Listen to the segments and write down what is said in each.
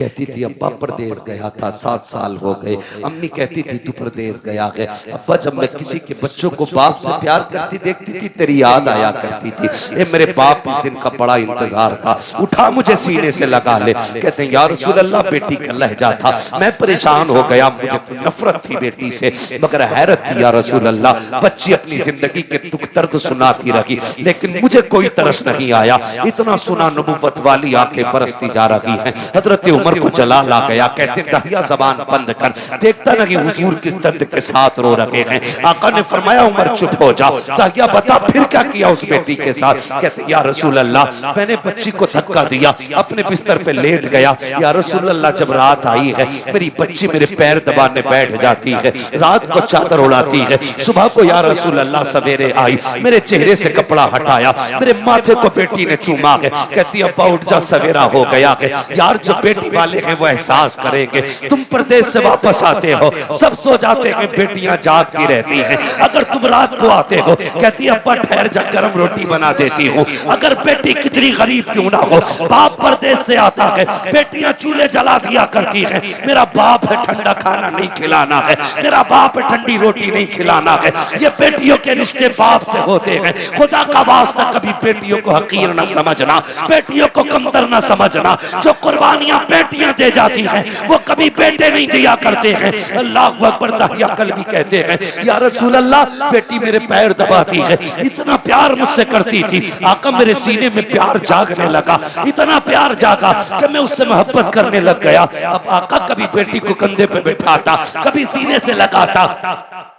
कहती थी अब्बा परदेस गया था, 7 साल हो गए। अम्मी कहती थी तू परदेस गया है। अब्बा जब मैं किसी के बच्चों को बाप से प्यार करती देखती थी तेरी याद आया करती थी। ए मेरे बाप इस दिन का बड़ा इंतजार था, उठा मुझे सीने से लगा ले। कहते हैं या रसूल अल्लाह बेटी का लहजा था, मैं परेशान हो गया, मुझे तो नफरत थी बेटी से मगर हैरत थी या रसूल अल्लाह। बच्ची अपनी जिंदगी के दुख दर्द सुनाती रही लेकिन मुझे कोई तरस नहीं आया। इतना सुना नबुव्वत वाली आंखें बरसती जा रही हैं। हजरत उमर को जला ला गया। कहते दहिया जबान बंद कर, देखता ना कि हुजूर किस दर्द के साथ रो रहे हैं। आका ने फरमाया उमर चुप हो जा। दहिया बता फिर क्या किया उस बेटी के साथ। कहते या रसूल अल्लाह मैंने बच्ची को धक्का दिया, अपने बिस्तर पे लेट गया। या रसूल अल्लाह जब रात आई है मेरी बच्ची मेरे पैर दबाने बैठ जाती है, रात को चादर उड़ाती है। सुबह को या रसूल अल्लाह सवेरे आई, मेरे चेहरे से कपड़ा हटाया, मेरे माथे को बेटी ने चूमा है। कहती अब्बा उठ जा सवेरा हो गया है। यार जो बेटी वाले हैं वो एहसास करेंगे। तुम परदेश से वापस आते हो सब सो जाते हैं, बेटियां जागती रहती हैं। अगर तुम रात को आते हो कहती अब्बा ठहर जा गर्म रोटी बना देती हूँ। अगर बेटी कितनी गरीब क्यों ना हो, बाप परदेश से आता है, बेटियां चूल्हे जला दिया करती हैं। मेरा बाप है ठंडा खाना नहीं खिलाना है, मेरा बाप है ठंडी रोटी नहीं खिलाना है। ये बेटियों के रिश्ते बाप से होते हैं। खुदा का वास्ता कभी बेटियों को हकीर न समझना, बेटियों को कमतर न समझना। जो कुर्बानियां बेटियां दे जाती हैं वो कभी बेटे नहीं दिया करते हैं। अल्लाह अकबर। दहिया कल्बी कहते हैं या रसूल अल्लाह बेटी मेरे पैर दबाती है, इतना प्यार मुझसे करती थी। आका मेरे सीने में प्यार जागने लगा, इतना प्यार जागा कि मैं उससे मोहब्बत करने लग गया। अब आका कभी बेटी को कंधे पे बिठाता, कभी सीने से लगाता।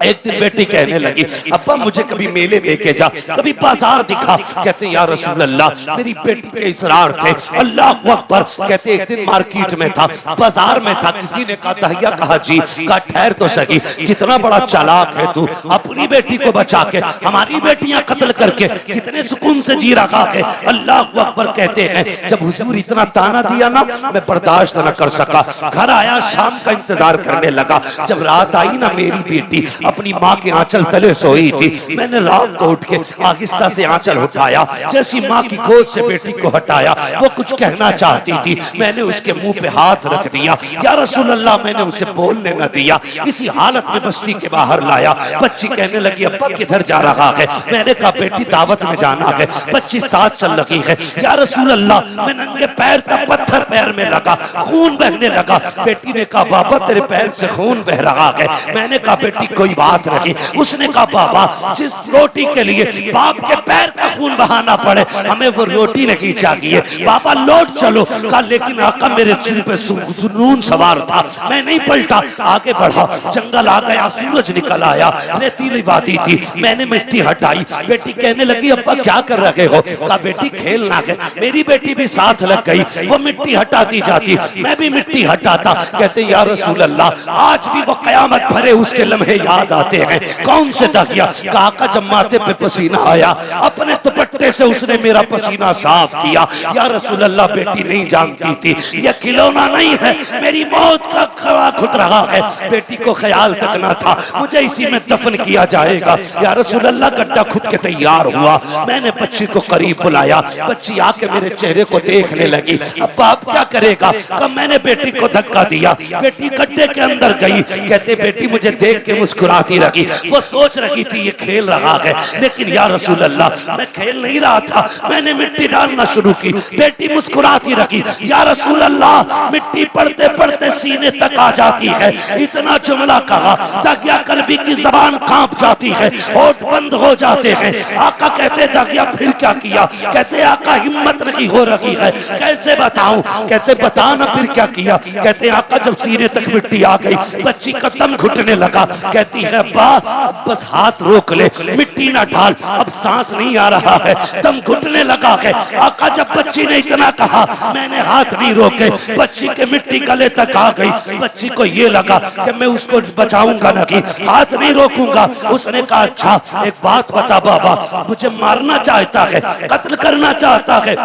एक दिन बेटी कहने लगी अब्बा मुझे कभी मेले लेके जा, कभी बाजार दिखा। कहते या रसूल अल्लाह मेरी बेटी के इसरार थे। अल्लाह अकबर। कहते एक दिन मार्केट में था, बाजार में था, किसी ने कहा दहिया कहा जी, कहा ठहर तो सही, कितना बड़ा चालाक है तू, अपनी बेटी को बचा के हमारी बेटियां कत्ल करके कितने सुकून से जी रहा है। अल्लाह अकबर। कहते हैं जब हुजूर इतना ताना दिया ना मैं बर्दाश्त न कर सका, घर आया, शाम का इंतजार करने लगा। जब रात आई ना मेरी बेटी अपनी माँ के आंचल तले सोई थी। मैंने रात को उठ के आहिस्ता से आंचल उठाया, जैसी माँ की गोद से बेटी को हटाया, वो कुछ कहना चाहती थी, मैंने उसके मुंह पे हाथ रख दिया। या रसूल अल्लाह मैंने उसे बोलने न दिया। इसी हालत में बस्ती के बाहर लाया। बच्ची कहने लगी अब्बा किधर जा रहा है। मैंने कहा बेटी दावत में जाना है। बच्ची साथ चल रही है। या रसूल अल्लाह मैं नंगे पैर तक पत्थर पैर में लगा, खून बहने लगा। बेटी ने कहा बाबा तेरे पैर से खून बह रहा है। मैंने कहा बेटी कोई बात नहीं। उसने कहा बाबा जिस रोटी के लिए बाप के पैर का खून बहाना पड़े हमें वो रोटी नहीं चाहिए, बाबा लौट चलो। कहा लेकिन आका मेरे सिर पे जुनून सवार था, मैं नहीं पलटा, आगे बढ़ा। जंगल आ गया, सूरज निकल आया, रेतीली वादी थी, मैंने मिट्टी हटाई। बेटी कहने लगी अब्बा क्या कर रहे हो। कहा बेटी खेलना है। मेरी बेटी भी साथ लग गई, वो मिट्टी हटाती जाती, मैं भी मिट्टी हटाता। कहते या रसूल अल्लाह आज भी वो कयामत भरे उसके लम्हे याद आते हैं। कौन से दहिया। कहा का जब माथे पे पसीना आया अपने दुपट्टे से उसने मेरा पसीना साफ किया। या रसूल अल्लाह बेटी नहीं जानती थी यह खिलौना नहीं है, मेरी मौत का खड़ा खुद रहा है। बेटी को ख्याल तक ना था मुझे इसी में दफन किया जाएगा। या रसूल अल्लाह गड्ढा खुद के तैयार हुआ। मैंने बच्ची को करीब बुलाया, बच्ची आके मेरे चेहरे को देखने लगी। अब बाप क्या करेगा। कब मैंने बेटी को धक्का दिया, बेटी गड्ढे के अंदर गई। कहते बेटी मुझे देख के मुस्कुराती रही, वो सोच रही थी ये खेल रहा है, लेकिन या रसूल अल्लाह मैं खेल नहीं रहा था, मैंने मिट्टी डालना शुरू की। बेटी मुस्कुराती रही। या रसूल अल्लाह मिट्टी पड़ते पड़ते सीने तक आ जाती है। इतना जुमला कहा दगिया कल्बी की जबान कांप जाती है, होठ बंद हो जाते हैं। आका कहते दगिया फिर क्या किया। कहते आका हिम्मत नहीं हो रही है, कैसे बताऊं। कहते बता ना फिर क्या किया। कहते आका जब सीने तक मिट्टी आ गई बच्ची का दम घुटने लगा। कहती है अब्बा अब बस हाथ रोक ले, मिट्टी ना डाल, अब सांस नहीं आ रहा है, दम घुटने लगा है। आका जब बच्ची ने इतना कहा मैंने हाथ नहीं रोके, बच्ची के मिट्टी गले तक आ गई। बच्ची को ये लगा कि मैं उसको बचाऊंगा नहीं, हाथ नहीं रोकूंगा। उसने कहा अच्छा एक बात बता बाबा, मुझे मारना चाहता है, कत्ल करना चाहता है।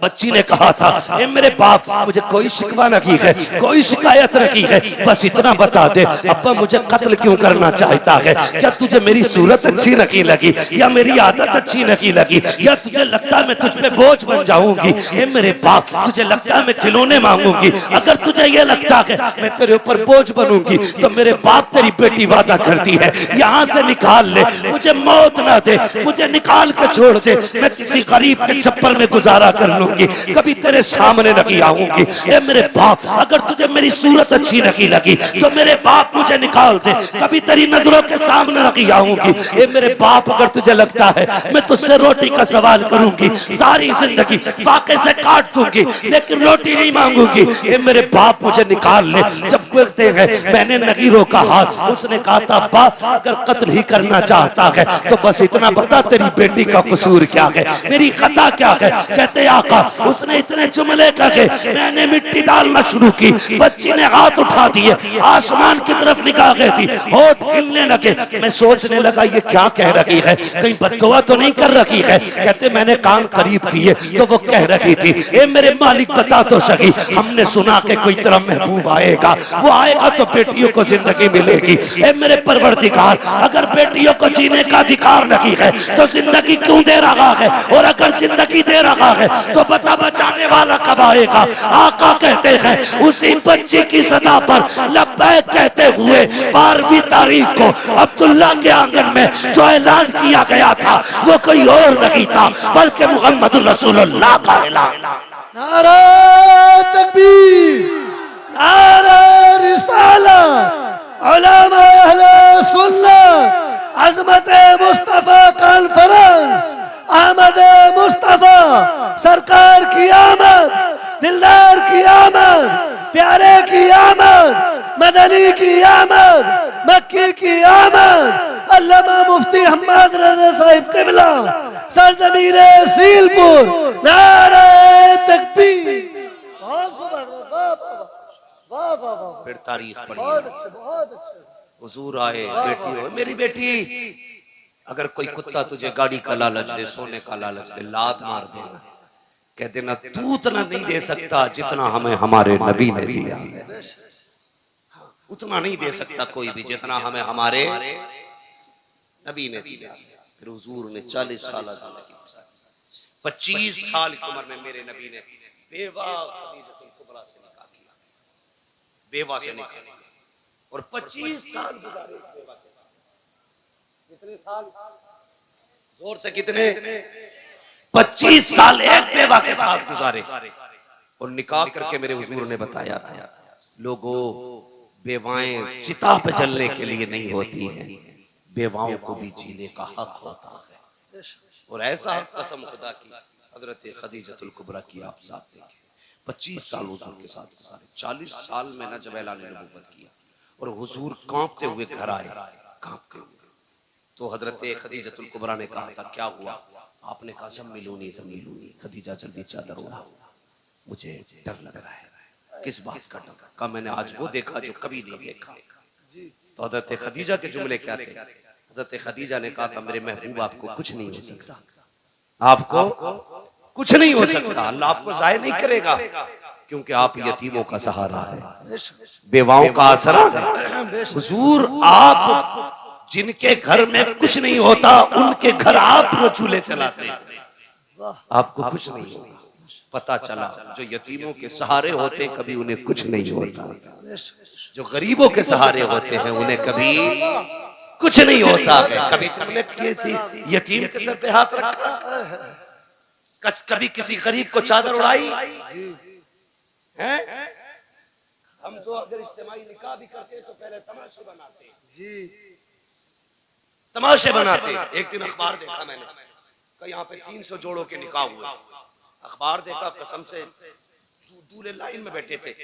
बच्ची ने कहा था, ए मेरे बाप, मुझे कोई शिकवा नहीं है, कोई शिकायत नहीं है, बस इतना बता दे अब्बा मुझे कत्ल क्यों करना चाहता है? क्या तुझे मेरी सूरत अच्छी नहीं लगी, या मेरी आदत अच्छी नहीं लगी, या तुझे लगता है मैं तुझ पे बोझ बन जाऊंगी? ए मेरे बाप, तुझे लगता है मैं खिलौने मांगूंगी? अगर तुझे ये लगता है मैं तेरे ऊपर बोझ बनूंगी तो मेरे बाप तेरी बेटी वादा करती है, यहाँ से निकाल ले, मुझे मौत ना दे, मुझे निकाल के छोड़ दे, मैं किसी गरीब के छप्पर में गुजारा कर लूंगी, कभी तेरे सामने नहीं आऊंगी। ए मेरे बाप, अगर तुझे मेरी सूरत अच्छी नहीं लगी तो मेरे बाप मुझे निकाल दे, कभी तेरी नजरों के सामने नहीं आऊंगी। ए मेरे बाप, अगर तुझे लगता है मैं तुझसे रोटी का सवाल करूंगी, सारी जिंदगी फाके से काट दूंगी, लेकिन रोटी नहीं मांगूंगी। ए मेरे बाप, मुझे निकाल ले। जब कहते हैं मैंने नहीं रोका हाथ, उसने कहा था बाप, अगर कत्ल ही करना चाहता है तो बस इतना बता तेरी बेटी का कसूर क्या है, मेरी खता क्या है? कहते आका, उसने इतने जुमले कहे, मैंने मिट्टी डालना शुरू की, बच्ची ने हाथ उठा दिए, आसमान की तरफ निगाह गई थी, होठ हिलने लगे। मैं सोचने लगा ये क्या कह रही है, कहीं बददुआ तो नहीं कर रही है? कहते मैंने कान करीब किए तो वो कह रही थी, ए मेरे मालिक बता तो सही, हमने सुना कि कोई तेरा महबूब आएगा, वो आएगा तो बेटियों को जिंदगी मिलेगी। ए मेरे परवरदिगार, अगर बेटियों को जीने का अधिकार नहीं है तो जिंदगी क्यों दे रहा है? और अगर जिंदगी दे रहा है तो बता बचाने वाला कब आएगा? आका कहते हैं उसी बच्ची की सदा पर लब्बैक कहते हुए 12वीं तारीख को अब्दुल्ला के आंगन में जो ऐलान किया गया था वो कोई और नहीं था बल्कि मोहम्मद रसूलुल्लाह का ऐलान। नारा तकबीर, नारा रिसाला, उलमा अहले सुन्नत, अज़मत मुस्तफा कॉन्फ्रेंस, अहमद मुस्तफा सरकार की आमद, दिलदार की आमद, प्यारे की आमद, मदनी की आमद, मक्की की आमद, अल्लामा मुफ्ती हम्मद रज़ा साहिब क़िबला, सरज़मीरे सीलपुर, नारे तकबीर। बहुत खूब, वाह वाह वाह, फिर तारीख पढ़ी, बहुत अच्छे, बहुत अच्छे। हुजूर आए, बेटी हो, मेरी बेटी, अगर कोई कुत्ता तुझे गाड़ी का लालच दे, सोने का लालच दे, लात मार देना, कह देना तू उतना नहीं दे सकता जितना हमें हमारे नबी ने दिया, उतना नहीं दे सकता कोई भी जितना हमें हमारे नबी ने दिया। फिर हुजूर ने 40 साल जिंदगी गुजारी, 25 साल की उम्र में मेरे नबी ने बेवा खदीजतुल कुबरा से निकाह किया, बेवा से निकाह किया, और 25 साल गुजारे बेवा के साथ। कितने साल? जोर से कितने? 25 साल एक बेवा के साथ गुजारे, और निकाह करके मेरे हुजूर ने बताया था, लोगों, बेवाएं चिता पे जलने के लिए नहीं होती हैं, बेवाओं को भी जीने का हक होता है। और ऐसा कसम खुदा की हजरत खदीजतुल कुबरा की आप साथ देखें, 25 साल हुजूर के साथ गुजारे, 40 साल में न जब ऐलान नबूवत किया और हुजूर कांपते हुए घर आए, कांपते हुए, तो हजरत खदीजतुल कुबरा ने कहा था क्या हुआ? आपने कहा ज़म्मिलूनी ज़म्मिलूनी, खदीजा जल्दी चादर उड़ाओ, मुझे डर लग रहा है। किस बात का डर? कहा मैंने आज वो देखा जो कभी नहीं देखा। तो हजरत खदीजा के जुमले क्या थे? हजरत खदीजा ने कहा था मेरे महबूब आपको कुछ नहीं हो सकता, आपको कुछ नहीं हो सकता, अल्लाह आपको ज़ाय नहीं करेगा, क्योंकि आप यतीमों का सहारा है, बेवाओं का आसरा है। हुजूर आप जिनके घर में कुछ नहीं होता उनके घर आप चूल्हे चलाते, आपको कुछ नहीं होता। पता चला जो यतीमों के सहारे होते कभी उन्हें कुछ नहीं होता, जो गरीबों के सहारे होते हैं उन्हें कभी कुछ नहीं होता है। कभी तुमने किसी यतीम के सर पे हाथ रखा? कभी किसी गरीब को चादर उड़ाई है? हम तो अगर इज्तिमाई निकाह भी करते तो पहले तमाशे बनाते जी, तमाशे बनाते। एक दिन अखबार देखा मैंने, कहीं यहाँ पे 300 जोड़ों के निकाह हुए। अखबार देखा, कसम से दूल्हे लाइन में बैठे थे,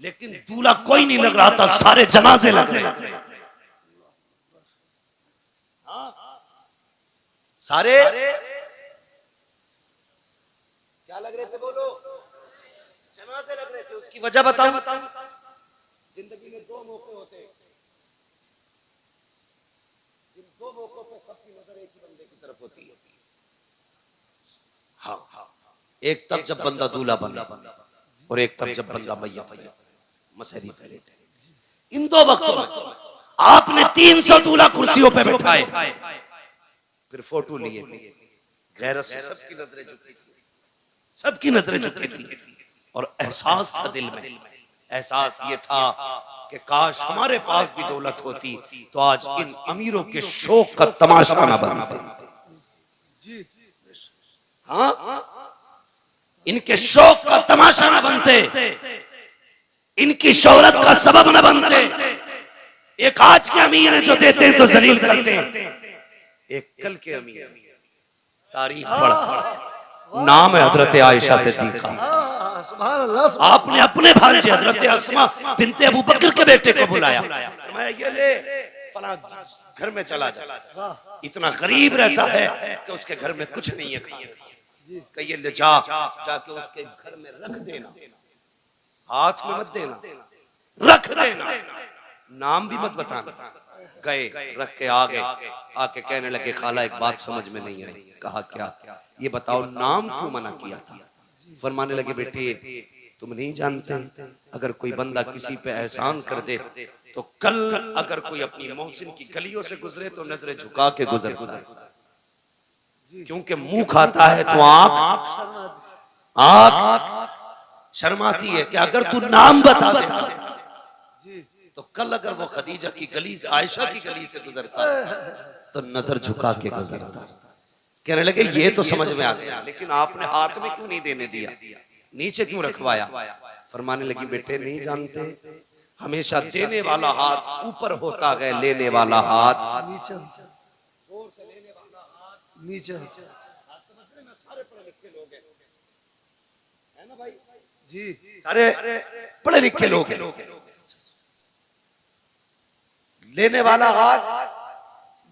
लेकिन दूल्हा कोई नहीं लग रहा था, सारे जनाजे लग रहे थे। सारे क्या लग रहे थे? बोलो, जनाजे लग रहे थे। उसकी वजह बताऊं? जिंदगी में 2 मौके होते हैं, जिन 2 मौकों पे सबकी नजर एक ही बंदे की तरफ होती है। हाँ हाँ, एक तब जब बंदा दूल्हा बना और एक तब जब बंदा मैया बना, मसहरी पे लेटे। इन दो वक्तों में आपने 300 दूल्हा कुर्सियों पे बैठाए, फिर फोटो लिए, गैरत से सबकी नजरें झुकी थी, सबकी नजरें झुकी थी, और एहसास था दिल में, एहसास ये था कि काश हमारे पास भी दौलत होती तो आज इन अमीरों के शौक का तमाशा न बनता। हाँ, इनके शौक का तमाशा न बनते, इनकी शोहरत का सबब न बनते। एक आज के अमीर हैं जो देते हैं तो जलील करते हैं, एक कल के अमीर तारीख पढ़, नाम है हजरत आयशा सिद्दीका। आपने अपने भांजे हजरत अस्मा बिनते अबू बकर के बेटे को बुलाया, मैं ये ले फला घर में चला जा, इतना गरीब रहता है कि उसके घर में कुछ नहीं है, कहिए ले जा, जाके उसके घर में रख देना, हाथ में मत देना, रख देना, नाम भी मत बताना। गए, रख के आ गए, आके कहने लगे खाला एक बात समझ में नहीं आई। कहा क्या? ये बताओ नाम क्यों मना किया था? फरमाने लगे बेटे तुम नहीं जानते, अगर कोई बंदा किसी पे एहसान कर दे तो कल अगर कोई अपनी मोहसिन की गलियों से गुजरे तो नजरें झुका के गुजरता है, क्योंकि मुंह खाता है तो आंख शर्माती है कि अगर तू नाम बता देता तो कल अगर वो खदीजा की गली से, आयशा की गली से गुजरता तो नजर झुका के गुजरता। कहने लगे ये तो समझ में आ गया, लेकिन आपने हाथ में क्यों नहीं देने दिया, नीचे क्यों रखवाया? फरमाने लगी बेटे नहीं जानते, हमेशा देने वाला हाथ ऊपर होता है, लेने वाला हाथ नीचे नीचे। सारे पढ़े लिखे लोग हैं ना भाई जी, सारे पढ़े लिखे लोग हैं। लेने वाला हाथ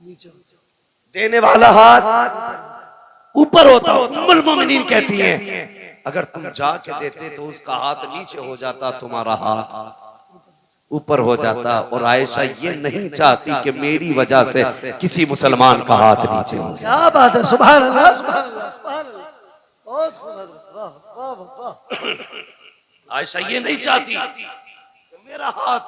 नीचे, देने वाला हाथ ऊपर होता। उम्मुल मोमिनीन कहती हैं अगर तुम जाके देते तो उसका हाथ नीचे हो जाता, तुम्हारा हाथ ऊपर हो जाता। और आयशा ये नहीं चाहती कि मेरी वजह से किसी मुसलमान का हाथ नीचे हो। क्या बात है, सुभान अल्लाह, सुभान अल्लाह, सुभान अल्लाह, बहुत वाह वाह वाह। आयशा ये नहीं चाहती कि मेरा हाथ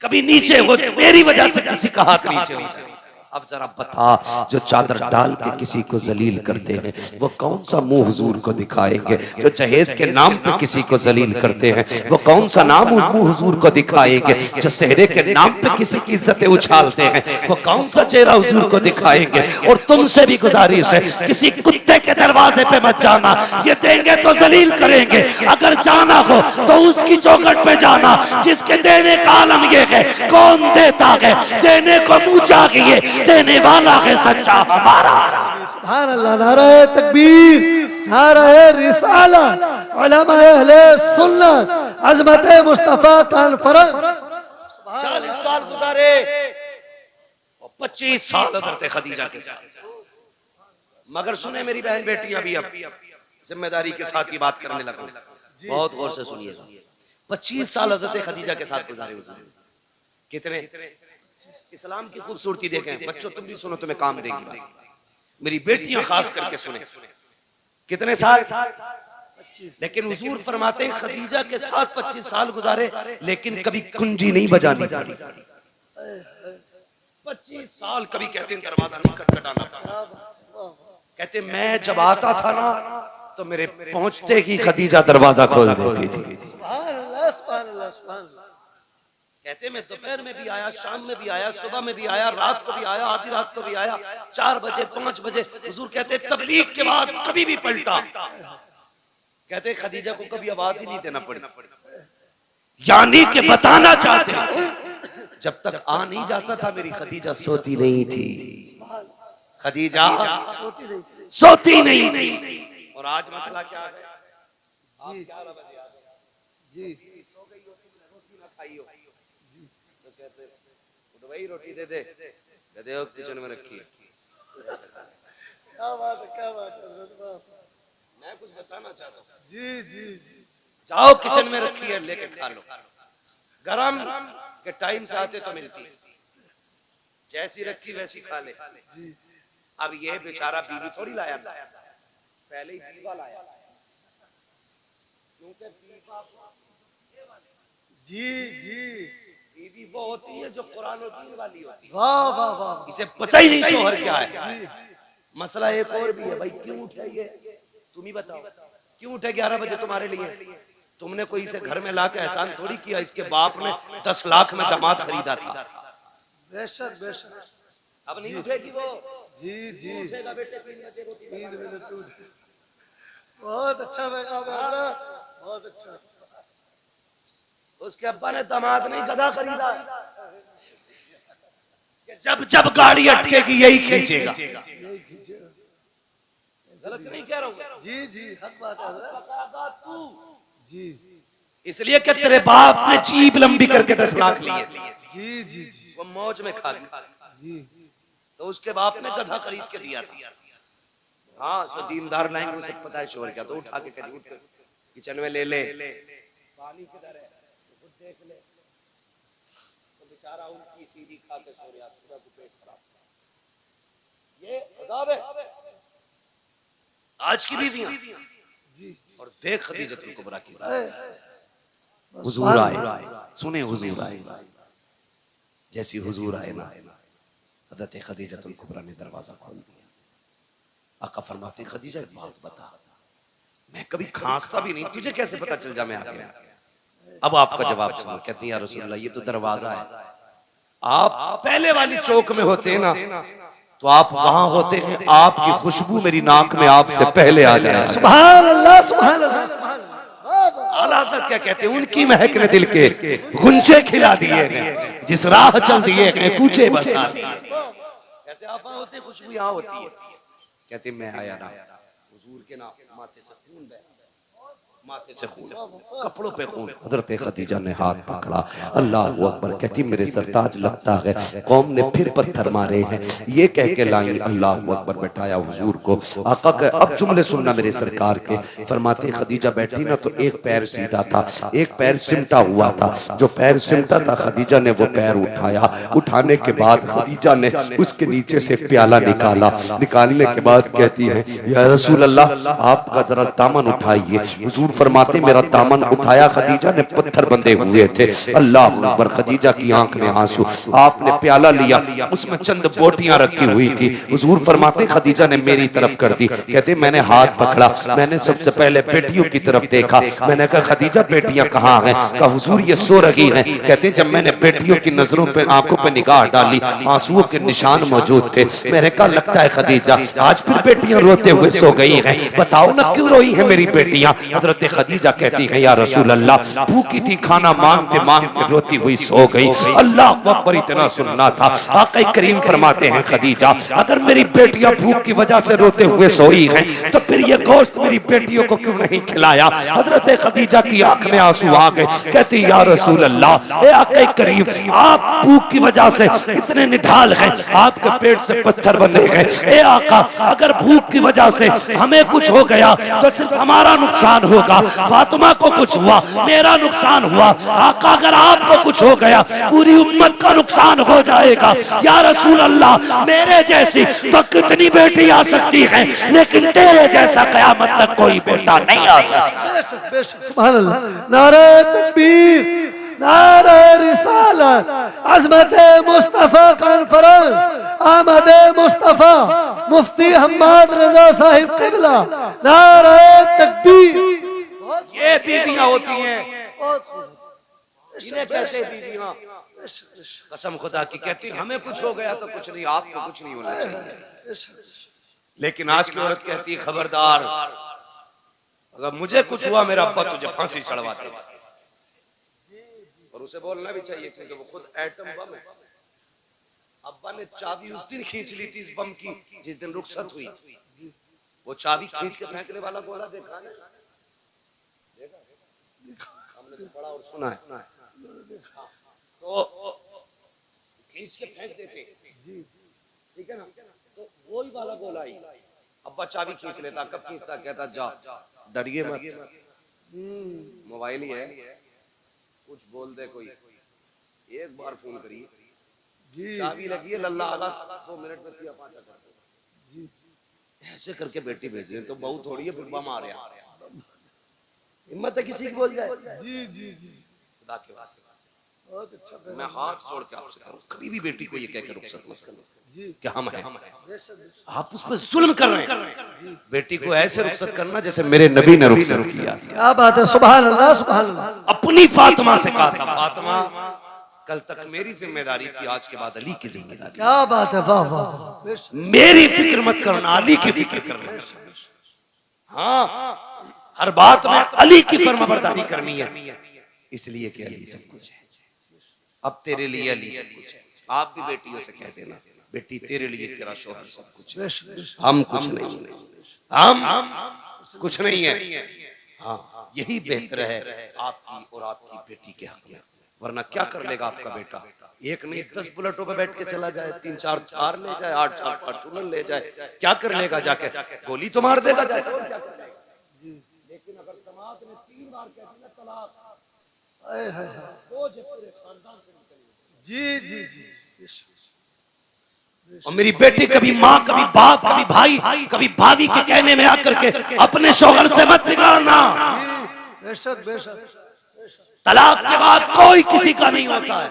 कभी नीचे हो, मेरी वजह से किसी का हाथ नीचे हो जाए। अब जरा बता, जो चादर डाल के किसी को जलील करते हैं वो कौन सा मुंह हुजूर को दिखाएंगे? जो जहेज के नाम पे किसी को जलील करते हैं वो कौन सा नाम उस मुंह हुजूर को दिखाएंगे? जो सेहरे के नाम पे किसी की इज्जतें उछालते हैं वो कौन सा चेहरा हुजूर को दिखाएंगे? और तुमसे भी गुजारिश है, किसी कुत्ते के दरवाजे पे मत जाना, ये देंगे तो जलील करेंगे। अगर जाना हो तो उसकी चौखट पे जाना जिसके देने का आलम ये है, कौन देता है, देने को मुंह चाहिए, देने वाला है सच्चा हमारा। सुभान अल्लाह, नारे तकबीर, नारे रिसालत, उलमा अहले सुन्नत, अज़मत मुस्तफा कॉन्फ्रेंस। 40 साल गुजारे और 25 साल हज़रत खदीजा के साथ। मगर सुने मेरी बहन बेटियां भी, अब जिम्मेदारी के साथ की बात करने लगा, बहुत गौर से सुनिएगा। 25 साल हज़रत खदीजा के साथ गुजारे हुजूर। कितने? इस्लाम की खूबसूरती देखें बच्चों, तुम भी सुनो, तुम्हें काम देगी बात। मेरी बेटियां खास करके सुने, कितने साल? 25। लेकिन हुजूर फरमाते हैं खदीजा के साथ 25 साल गुजारे, लेकिन कभी कुंजी नहीं बजानी पड़ी। 25 साल कभी कहते हैं दरवाजा नहीं खटखटाना पड़ा। कहते मैं जब आता था ना तो मेरे पहुंचते ही खदीजा दरवाजा खोल देती थी। सुभान अल्लाह, सुभान अल्लाह, सुभान अल्लाह। कहते मैं दोपहर में भी आया, शाम में भी आया, सुबह में भी आया, रात को भी आया, आधी रात को भी आया, 4 बजे 5 बजे। हुजूर कहते तबलीग के बाद कभी भी पलटा। कहते खदीजा को कभी आवाज ही नहीं देना पड़ी, यानी कि बताना चाहते जब तक आ नहीं जाता था मेरी खदीजा सोती नहीं थी। खदीजा सोती नहीं थी। और आज मसला क्या है जी? जी सो गई होती, रोटी ना खाई हो तो कहते उठ भाई रोटी दे दे, कहते हो किचन में रखी है। क्या बात है, क्या बात है, मैं कुछ बताना चाहता हूँ। जी जी जी, जाओ किचन में रखी है, लेके खा लो। गरम के टाइम से आते तो मिलती, जैसी रखी वैसी खा ले। जी अब ये बेचारा बीवी थोड़ी लाया था, पहले ही दीवा लाया, क्योंकि दीवा जी जी बीवी वो होती है जो कुरान और दीन वाली होती है। वाह वाह वाह इसे पता ही नहीं शोहर क्या है। मसला एक और भी है भाई, क्यों उठे ये तुम ही बताओ, क्यों उठे 11 बजे तुम्हारे लिए? तुमने कोई इसे घर में लाके एहसान थोड़ी किया, इसके बाप ने 10 लाख में दामाद खरीदा था। बेशक बेशक अब नहीं उठेगी वो। जी जी उठेगा बेटे 3 बजे को, 3 मिनट टूट। बहुत अच्छा पैगाम है हजरत, बहुत अच्छा। उसके अब्बा ने दामाद नहीं गधा खरीदा, जब जब गाड़ी अटकेगी यही खींचेगा। यही खींचेगा। गलत नहीं कह रहा हूँ। जी जी हक बात है हजरत। पकागा तू, जी इसलिए कि तेरे बाप ने जीभ लंबी करके 10 लाख लिए, जी जी जी वो मौज में खा गई, जी तो उसके बाप ने गधा खरीद के दिया था। हाँ तो दीनदार लाएंगे, उसे पता है शोर क्या, तो उठा के कहीं उठ किचन में ले ले, पानी किधर है तो खुद देख ले, तो बेचारा उनकी सीधी खा के सो रहा, पूरा तो पेट खराब। ये अज़ाब है आज की बीवियां। जी और देख खदीजतुल कुबरा की ज़ात, बस हुजूर आए, सुने हुजूर आए, जैसी हुजूर आए ना, हज़रत खदीजतुल कुबरा ने दरवाजा खोल दिया। आका फरमाते खदीजा एक बात बता, मैं कभी खांसता भी नहीं, तुझे कैसे पता चल जा मैं आ गया? अब आपका जवाब सुनो। कहती है या रसूलल्लाह ये तो दरवाजा है, आप पहले वाली चौक में होते ना तो आप वहां होते हैं, आपकी खुशबू मेरी नाक में आपसे पहले आ जाए। सुभान अल्लाह सुभान अल्लाह सुभान अल्लाह। आला हज़रत क्या कहते हैं, उनकी महक ने दिल के गुंजे खिला दिए हैं, जिस राह चल दिए हैं कूचे बसा दिए। कहते आप वहां होते, खुशबू यहाँ होती है। कहते मैं आया ना, हुजूर के नाम माथे से खून बह, माथे से खून, कपड़ों पे खून। हजरत खदीजा ने हाथ पकड़ा, अल्लाह अकबर। कहती मेरे सरताज लगता है कौम ने फिर पत्थर मारे हैं, ये कह के लाई अल्लाह अकबर, बैठाया हुजूर को। आका के अब जुमले सुनना मेरे सरकार के। फरमाते खदीजा बैठी ना तो एक पैर सीधा था, एक पैर सिमटा हुआ था। जो पैर सिमटा था खदीजा ने वो पैर उठाया, उठाने के बाद खदीजा ने उसके नीचे से प्याला निकाला, निकालने के बाद कहती है या रसूल अल्लाह आपका जरा दामन उठाइए। हुजूर फरमाते मेरा दामन उठाया, खदीजा ने पत्थर बंधे हुए थे। अल्लाह अकबर। खदीजा की आंख में आंसू, आपने प्याला लिया, उसमें चंद बोटियां रखी हुई थी। हुजूर फरमाते खदीजा ने मेरी तरफ कर दी। कहते मैंने हाथ पकड़ा, मैंने सबसे पहले बेटियों की तरफ देखा, मैंने कहा खदीजा बेटियां कहाँ हैं? कहा हुजूर ये सो रही हैं। कहते जब मैंने बेटियों की नजरों पे आंखों पे निगाह डाली, आंसुओं के निशान मौजूद थे। मैंने कहा लगता है खदीजा आज फिर बेटियां रोते हुए सो गई हैं, बताओ ना क्यों रोई हैं मेरी बेटियां? हजरत खदीजा कहती है या रसूल अल्लाह भूखी थी, खाना मांगते मांगते रोती हुई सो गई। अल्लाह अकबर। इतना सुनना था। आका करीम फरमाते हैं खदीजा अगर मेरी बेटियां भूख की वजह से रोते हुए सोई हैं तो फिर ये गोश्त मेरी बेटियों को क्यों नहीं खिलाया? हजरत खदीजा की आंख में आंसू आ गए। कहती या रसूल अल्लाह, ए आका करीम आप भूख की वजह से इतने निढाल हैं, आपके पेट से पत्थर बंधे गए। ए आका अगर भूख की वजह से हमें कुछ हो गया तो सिर्फ हमारा नुकसान होगा, फातिमा को कुछ हुआ मेरा नुकसान हुआ। आका अगर आपको कुछ हो गया पूरी उम्मत का नुकसान हो जाएगा। या रसूल अल्लाह मेरे जैसी तो कितनी बेटी आ सकती है, लेकिन तेरे जैसा कयामत तक कोई बेटा नहीं आ सकता। बेशक बेशक सुभान अल्लाह। नारे तकबीर, नारे रिसालत, अज़मत मुस्तफा कॉन्फ्रेंस, आमद मुस्तफा मुफ्ती हम्माद रजा साहिब किबला, नारे तकबीर। ये बीवियां होती हैं, बहुत खूब। इन्हें कहते हैं बीवियां। कसम खुदा की कहती हमें कुछ हो गया तो कुछ नहीं, आपको कुछ नहीं होना चाहिए। लेकिन आज की औरत कहती है खबरदार अगर मुझे कुछ हुआ मेरा अब्बा तुझे फांसी चढ़वा दे। और उसे बोलना भी चाहिए क्योंकि वो खुद एटम बम है। अब्बा ने चाबी उस दिन खींच ली थी इस बम की जिस दिन रुखसत हुई थी। वो चाबी खींच के फेंकने वाला गोला देखा ना, हमने तो पढ़ा और सुना है। तो खींच के फेंक देते, ठीक है ना, तो वही वाला गोला ही अब्बा चाबी खींच लेता। कब खींचता? कहता जा डरिए मत, मोबाइल ही है, कुछ बोल दे कोई, एक बार फोन करिए, चाबी लगी है लल्ला आला 2 मिनट में 3-5 कर दो। ऐसे करके बेटी भेजी तो बहु थोड़ी है बुढ़वा मार हिम्मत है किसी की बोल जाए। जी जी जी खुदा के वास्ते बहुत अच्छा मैं हाथ जोड़ के आपसे कहूं कभी भी बेटी को ये कहकर रुखसत मत करना जी कि हम हैं। बेशक बेशक आप उस पर जुल्म कर रहे हैं। बेटी को ऐसे रुखसत करना जैसे मेरे नबी ने रुखसत किया। क्या बात है सुभान अल्लाह सुभान अल्लाह। अपनी फातिमा से कहा था फातिमा कल तक मेरी जिम्मेदारी थी आज के बाद अली की जिम्मेदारी। क्या बात है वाह वाह वाह बेशक मेरी फिक्र मत करना अली की फिक्र करना। हाँ हर बात में अली की फर्माबरदारी करनी है इसलिए कि अली सब कुछ है। अब तेरे लिए अली सब कुछ है। आप भी बेटियों से कह देना बेटी तेरे लिए तेरा शौहर सब कुछ है। बेशक बेशक हम कुछ नहीं हम कुछ नहीं है। हाँ यही बेहतर है आपकी और आपकी बेटी के हक में। वरना क्या कर लेगा आपका बेटा। एक नहीं 10 बुलेटों पे बैठ के चला जाए 3-4 कार ले जाए 8-4 फॉर्च्यूनर ले जाए क्या कर लेगा जाके गोली तो मार देगा जाके। लेकिन अगर समाज ने 3 बार कह दिया तलाक हाय हाय हाय। बोझ पूरे खानदान से निकल जी जी जी बेशक और मेरी बेटी कभी माँ कभी बाप कभी भाई कभी भाभी के कहने में आकर के अपने शौहर से मत बिगाड़ना। जी बेशक बेशक तलाक के बाद कोई किसी का नहीं होता है।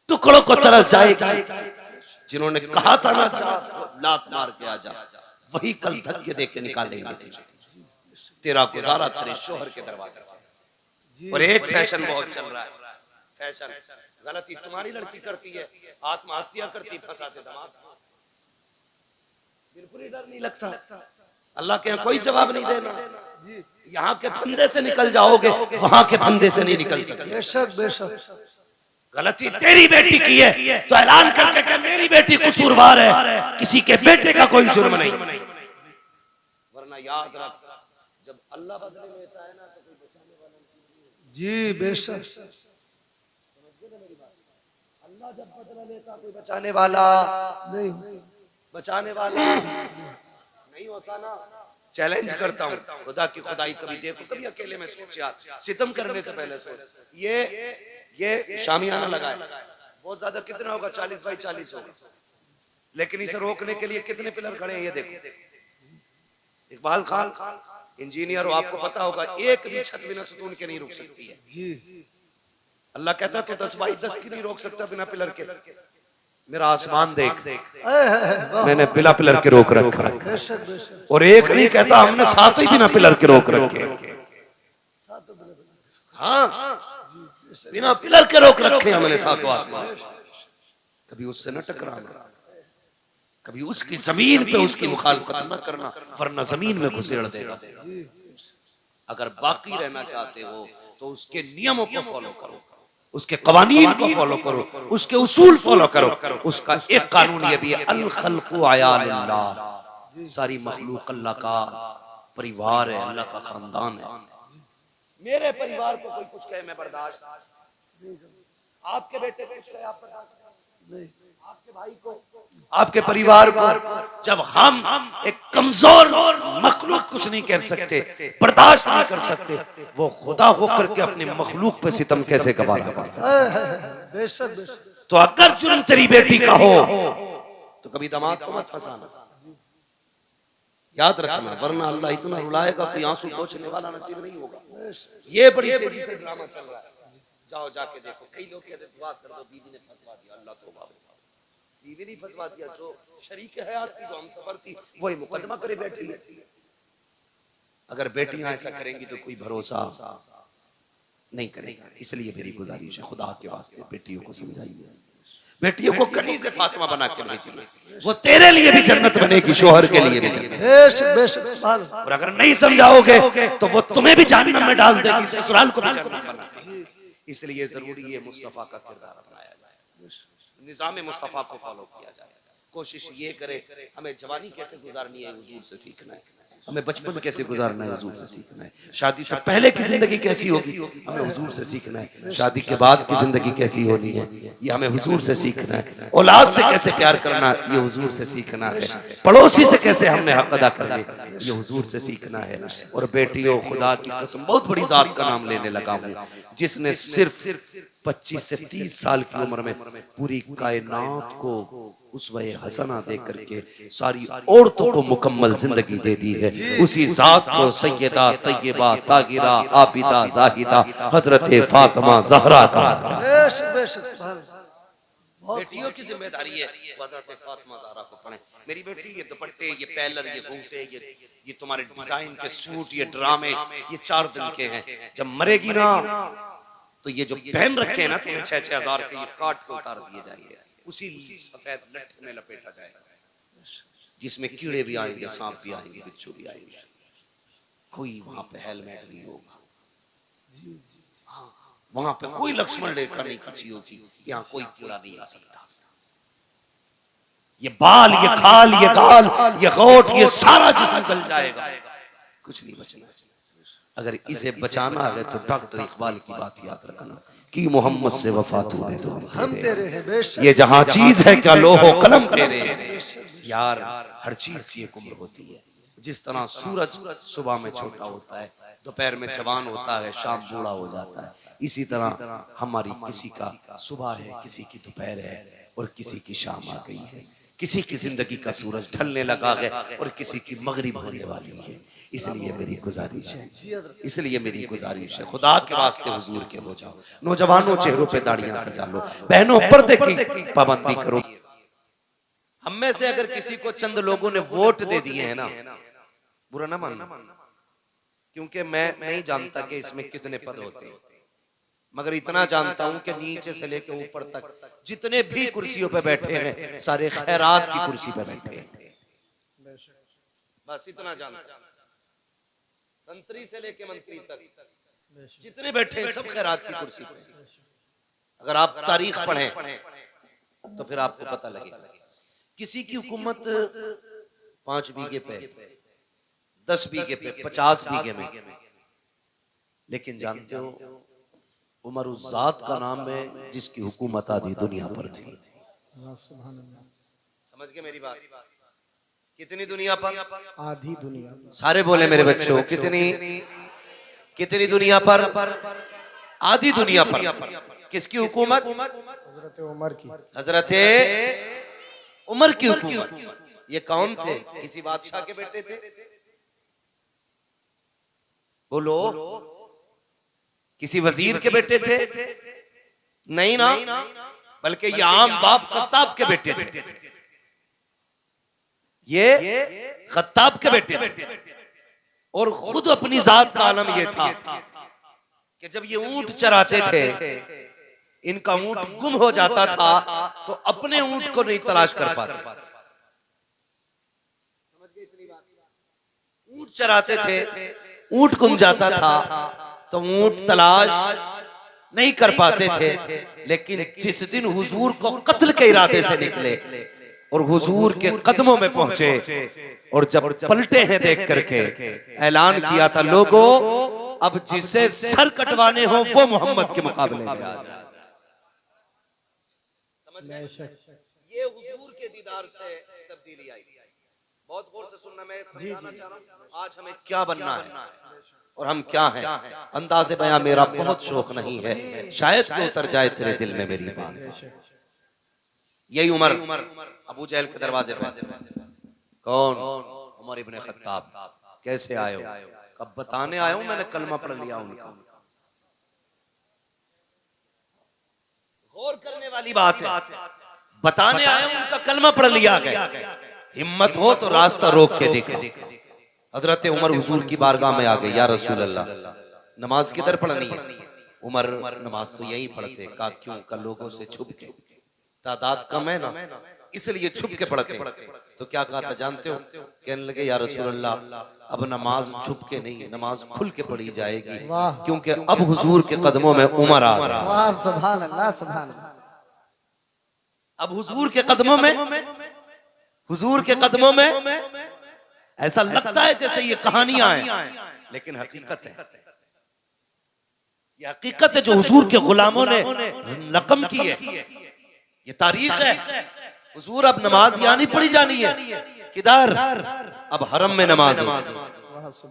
टुकड़ों को तरस जाएगी। जिन्होंने कहा था ना लात मार के आजा वही कल धक्के दे के निकालेंगे तुझे। तेरा गुजारा तेरे शोहर के दरवाजे से। और एक फैशन बहुत चल रहा है। फैशन गलती तुम्हारी लड़की करती है आत्महत्या करती फंसाते दामाद। बिल्कुल ही डर नहीं लगता। अल्लाह के यहाँ कोई जवाब नहीं देना। यहाँ के फंदे से निकल जाओगे वहां के फंदे से नहीं निकल सकते। बेशक बेशक गलती तेरी बेटी की है तो ऐलान करके कि मेरी बेटी कसूरवार है किसी के बेटे का कोई जुर्म नहीं। वरना याद रख जब अल्लाह बदले लेता है ना तो कोई बचाने वाला नहीं। जी बेशक अल्लाह जब बदला लेता कोई बचाने वाला नहीं बचाने वाला नहीं होता ना। चैलेंज करता हूँ खुदा की खुदाई कभी देखो कभी अकेले में सोच यार सितम करने से पहले सोच। ये शामियाना लगा है बहुत ज्यादा कितना होगा 40 बाई 40 होगा लेकिन इसे रोकने के लिए कितने पिलर खड़े हैं ये देखो। इकबाल खान इंजीनियर हो आपको पता होगा एक भी छत बिना सुतून के नहीं रुक सकती है। जी अल्लाह कहता तो 10 बाई 10 की नहीं रोक सकता बिना पिलर के। मेरा आसमान देख मैंने बिना पिलर के रोक रखा है। बेशक बेशक और एक नहीं कहता हमने 7 ही बिना पिलर के रोक रखे। हाँ बिना पिलर के रोक रखे हमने 7 आसमान। कभी उससे न टकराना कभी उसकी जमीन पे उसकी मुखालफत न करना वरना जमीन में घुसेड़ देगा। अगर बाकी रहना चाहते हो तो उसके नियमों को फॉलो करो उसके कवानीन को फॉलो करो उसके उसूल फॉलो करो। उसका एक कानून ये भी है अल खल्क़ु अयालिल्लाह। सारी मखलूक अल्लाह का परिवार है अल्लाह का खानदान है। मेरे परिवार को कोई कुछ कहे मैं बर्दाश्त आपके बेटे को कुछ कहे आप बर्दाश्त नहीं आपके भाई को आपके परिवार को। जब हम एक कमजोर मखलूक कुछ नहीं कर सकते बर्दाश्त नहीं कर सकते वो खुदा होकर के अपने मखलूक पे सितम कैसे गवारा कर सकता है। बेशक बेशक तो अगर जुर्म तेरी बेटी का हो तो कभी दामाद को मत फंसाना याद रखना वरना अल्लाह इतना रुलाएगा कोई आंसू पोंछने वाला नसीब नहीं होगा। ये बड़ी तेजी से ड्रामा चल रहा है। जाओ जाके देखो कई लोग कहते दुआ कर दो बीवी ने फंसवा दिया अल्लाह तौबा बीवी नहीं फंसवा दिया जो शरीक हयात थी जो हम सफर थी वही मुकदमा करे बैठी है। अगर बेटियां ऐसा करेंगी तो कोई भरोसा नहीं करेगा। इसलिए मेरी गुजारिश है खुदा के वास्ते बेटियों को समझाइए बेटियों को कनीज़ फातिमा बना के भेजिए वो तेरे लिए भी जन्नत बनेगी शोहर के लिए भी जन्नत। बेशक बेशक सुभान अल्लाह। और अगर नहीं समझाओगे तो वो तुम्हें भी जहन्नम में डाल देगी ससुराल को भी जहन्नम बना देगी। इसलिए जरूरी है मुस्तफा का किरदार अपनाया जाए निजाम मुस्तफा को फॉलो किया जाए। कोशिश ये करे हमें जवानी कैसे गुजारनी है हुजूर से सीखना है हमें बचपन कैसे गुजारना है हुजूर से सीखना है। शादी से पहले की जिंदगी कैसी होगी हमें हुजूर से सीखना है। शादी के बाद की जिंदगी कैसी होनी है ये हमें हुजूर से सीखना है। औलाद से कैसे प्यार करना ये हुजूर से सीखना है। पड़ोसी से कैसे हमने हक अदा करने ये हुजूर से सीखना है। और बेटियों खुदा की कसम बहुत बड़ी जात का नाम लेने लगा हूँ जिसने सिर्फ 25 से 30 साल की उम्र में पूरी कायनात को उसवे हसना दे करके सारी औरतों को मुकम्मल जिंदगी दे दी है। उसी जात को सैयदा तैयबा तागिरा आबिदा जाहिदा हजरत फातिमा जहरा कहा जाता है। बेशक बेशक सुभान अल्लाह। बहुत बेटियों की जिम्मेदारी है हजरत फातिमा ज़हरा को पढ़ें। मेरी बेटी ये दुपट्टे, ये पैलर, ये घूंघटे, ये तुम्हारे डिजाइन के सूट, ये ड्रामे, ये 4 दिन के हैं। जब मरेगी ना तो ये जो पहन रखे हैं ना तुम्हें 6-6 हजार के, ये काट के उतार दिए जाएंगे। उसी सफेद लट्ठे में लपेटा जाएगा जिसमें कीड़े भी आएंगे, सांप भी आएंगे, बिच्छू भी आएंगे। कोई वहां पे हेलमेट नहीं होगा, वहां पे कोई लक्ष्मण रेखा नहीं खींची होगी, यहाँ कोई कीड़ा नहीं आ सकता। ये बाल, ये खाल, ये गाल, ये होठ, ये सारा जिस्म गल जाएगा, कुछ नहीं बचना। अगर इसे बचाना है तो डॉक्टर इकबाल की बात याद रखना कि मोहम्मद से वफात हुए तो हम तेरे हैं। बेशक ये जहां चीज है क्या लोहो कलम तेरे हैं। यार हर चीज की एक उम्र होती है। जिस तरह सूरज सुबह में छोटा होता है, दोपहर में जवान होता है, शाम बूढ़ा हो जाता है, इसी तरह हमारी किसी का सुबह है, किसी की दोपहर है और किसी की शाम आ गई है। किसी की जिंदगी का सूरज ढलने लगा है और किसी की मगरिब होने वाली है। इसलिए मेरी गुजारिश है, खुदा के वास्ते हुजूर के हो जाओ। नौजवानों चेहरों पे दाढ़ियां सजा लो, बहनों पर्दे की पाबंदी करो। हम में से अगर किसी को चंद लोगों ने वोट दे दिए हैं ना, बुरा ना मानना, क्योंकि मैं नहीं जानता कि इसमें कितने पद होते हैं, मगर इतना जानता हूं कि नीचे से लेकर ऊपर तक जितने भी कुर्सियों पे बैठे हैं सारे खैरात की कुर्सी पे बैठे हैं। बस इतना जानता हूं। संतरी से लेके मंत्री तक जितने बैठे हैं सब खैरात की कुर्सी पे। अगर आप तारीख पढ़ें तो फिर आपको पता लगेगा। किसी की हुकूमत 5 बीघे पे, 10 बीघे पे, 50 बीघे में, लेकिन जानते हो उमर उस जात का नाम है जिसकी हुकूमत आधी दुनिया पर थी। समझ गए मेरी बात? कितनी दुनिया पर? आधी दुनिया। सारे बोले मेरे बच्चों, कितनी दुनिया पर? आधी दुनिया पर। किसकी हुकूमत? हजरत उमर की। हजरत उमर की हुकूमत। ये कौन थे? किसी बादशाह के बेटे थे? बोलो। किसी वजीर के बेटे थे? नहीं ना, बल्कि ये आम बाप खत्ताब के बेटे थे। ये खत्ताब के बेटे थे और खुद अपनी जात का आलम ये था कि जब ये ऊंट चराते थे, इनका ऊंट गुम हो जाता था तो अपने ऊंट को नहीं तलाश कर पाते। ऊंट चराते थे, ऊंट गुम जाता था तो ऊंट तलाश नहीं कर पाते थे। लेकिन जिस दिन हुजूर को कत्ल के इरादे से निकले और हुजूर के कदमों में पहुंचे और जब पलटे हैं देख करके ऐलान किया था, लोगों अब जिसे सर कटवाने हो वो मोहम्मद के मुकाबले में आ जाए। ये हुजूर के दीदार से तब्दीली आई। बहुत गौर से सुनना, मैं समझाना चाह रहा हूं आज हमें क्या बनना है और हम क्या हैं। अंदाज़े बयां मेरा बहुत शौक नहीं है, शायद कि उतर जाए तेरे दिल में मेरी बात। यही उमर अबू जहल के दरवाजे पे। कौन? उमर इब्ने खत्ताब। कैसे आए हो? कब बताने आया हूं, मैंने कलमा पढ़ लिया उनका। गौर करने वाली बात है, बताने आया हूं उनका कलमा पढ़ लिया गया। हिम्मत हो तो रास्ता रोक के देखो। हजरत उमर हुजूर की बारगाह में आ गए, या रसूल अल्लाह नमाज किधर पढ़नी है? उमर नमाज तो यही पढ़ते। कहा क्यों? का लोगों से छुप के, तादाद कम है ना इसलिए छुप के पढ़ते। तो क्या कहा था जानते हो? कहने लगे या रसूल अल्लाह अब नमाज छुप के नहीं, नमाज खुल के पढ़ी जाएगी, क्योंकि अब हुजूर के कदमों में उमर आ गया। वाह सुभान अल्लाह, सुभान अल्लाह। अब हुजूर के कदमों में, हुजूर के कदमों में ऐसा लगता है जैसे ये कहानियां हैं, लेकिन हकीकत है। ये हकीकत है जो हुजूर के गुलामों ने रकम की है। ये तारीख है। हुजूर अब नमाज यहाँ नहीं पढ़ी जानी है, किधर? अब हरम में नमाज हो।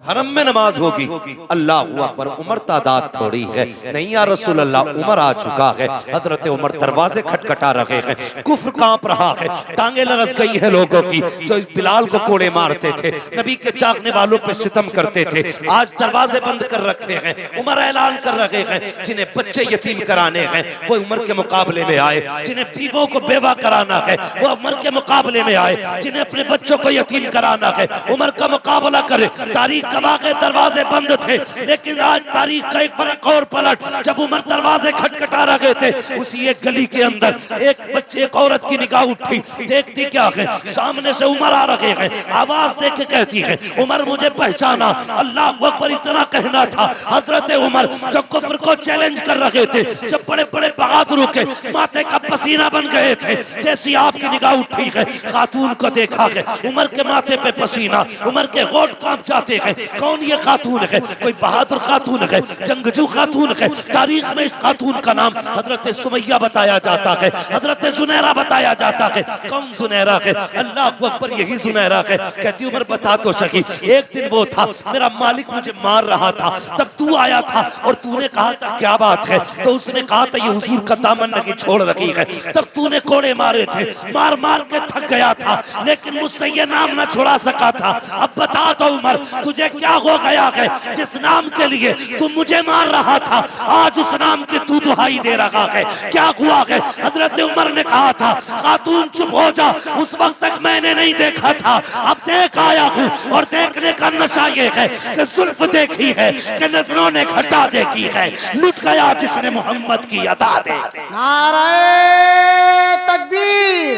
हरम में नमाज होगी। अल्लाह अकबर, उमर तादाद थोड़ी है, नहीं या रसूल अल्लाह, उमर आ चुका है। हजरत उमर दरवाजे खटखटा रहे हैं, कुफ्र कांप रहा है, टांगे लरस गई है लोगों की जो बिलाल को कोड़े मारते थे, नबी के चाहने वालों पे सितम करते थे, आज दरवाजे बंद कर रखे हैं। उमर ऐलान कर रहे हैं, जिन्हें बच्चे यतीम कराने हैं वो उमर के मुकाबले में आए, जिन्हें बीवों को बेवा कराना है वो उमर के मुकाबले में आए, जिन्हें अपने बच्चों को यतीम कराना है उमर का मुकाबला करे। तारीख गवाह के दरवाजे बंद थे, लेकिन आज तारीख का एक फर्क और पलट, जब उमर दरवाजे खटखटा रहे थे, उसी एक गली के अंदर एक बच्चे, एक औरत की निगाह उठी, देखती क्या है, सामने से उमर आ रहे हैं, आवाज देख के कहती है, उमर मुझे पहचाना। अल्लाह अकबर, इतना कहना था। हजरत उमर जो कुफ्र को चैलेंज कर रहे थे, जब बड़े बड़े बहादुर के माथे का पसीना बन गए थे, जैसी आपकी निगाह उठी है, खातून को देखा है, उमर के माथे पे पसीना, उमर के होठ कांप जाते हैं। कौन ये खातून है? कोई बहादुर खातून है, जंगजू खातून है। तारीख में इस खातून का नाम हजरत सुमैया बताया जाता है, हजरत जुनैरा बताया जाता है। कौन जुनैरा है? अल्लाह अकबर, यही जुनैरा है। कहती उमर बता तो सकी, एक दिन वो था मेरा मालिक मुझे मार रहा था, तब तू आया था और तूने कहा था क्या बात है, तो उसने कहा था ये हुजूर का दामन नहीं छोड़ रखी है, तब तूने कोड़े मारे थे, मार मार के थक गया था, लेकिन मुझसे ये नाम ना छुड़ा सका था। अब बता तो उमर, तुझे क्या हो गया है जिस नाम के लिए तू मुझे मार रहा था, आज उस नाम की तू दुहाई दे रहा है, क्या हुआ है? हजरत उमर ने कहा था, खातून चुप हो जा, उस वक्त तक मैंने नहीं देखा था, अब देख आया हूँ, और देखने का नशा ये है कि जुल्फ देखी है, कि नजरों ने घटा देखी है, लुट गया जिसने मोहम्मद की अदा देखी। नाराए तकबीर,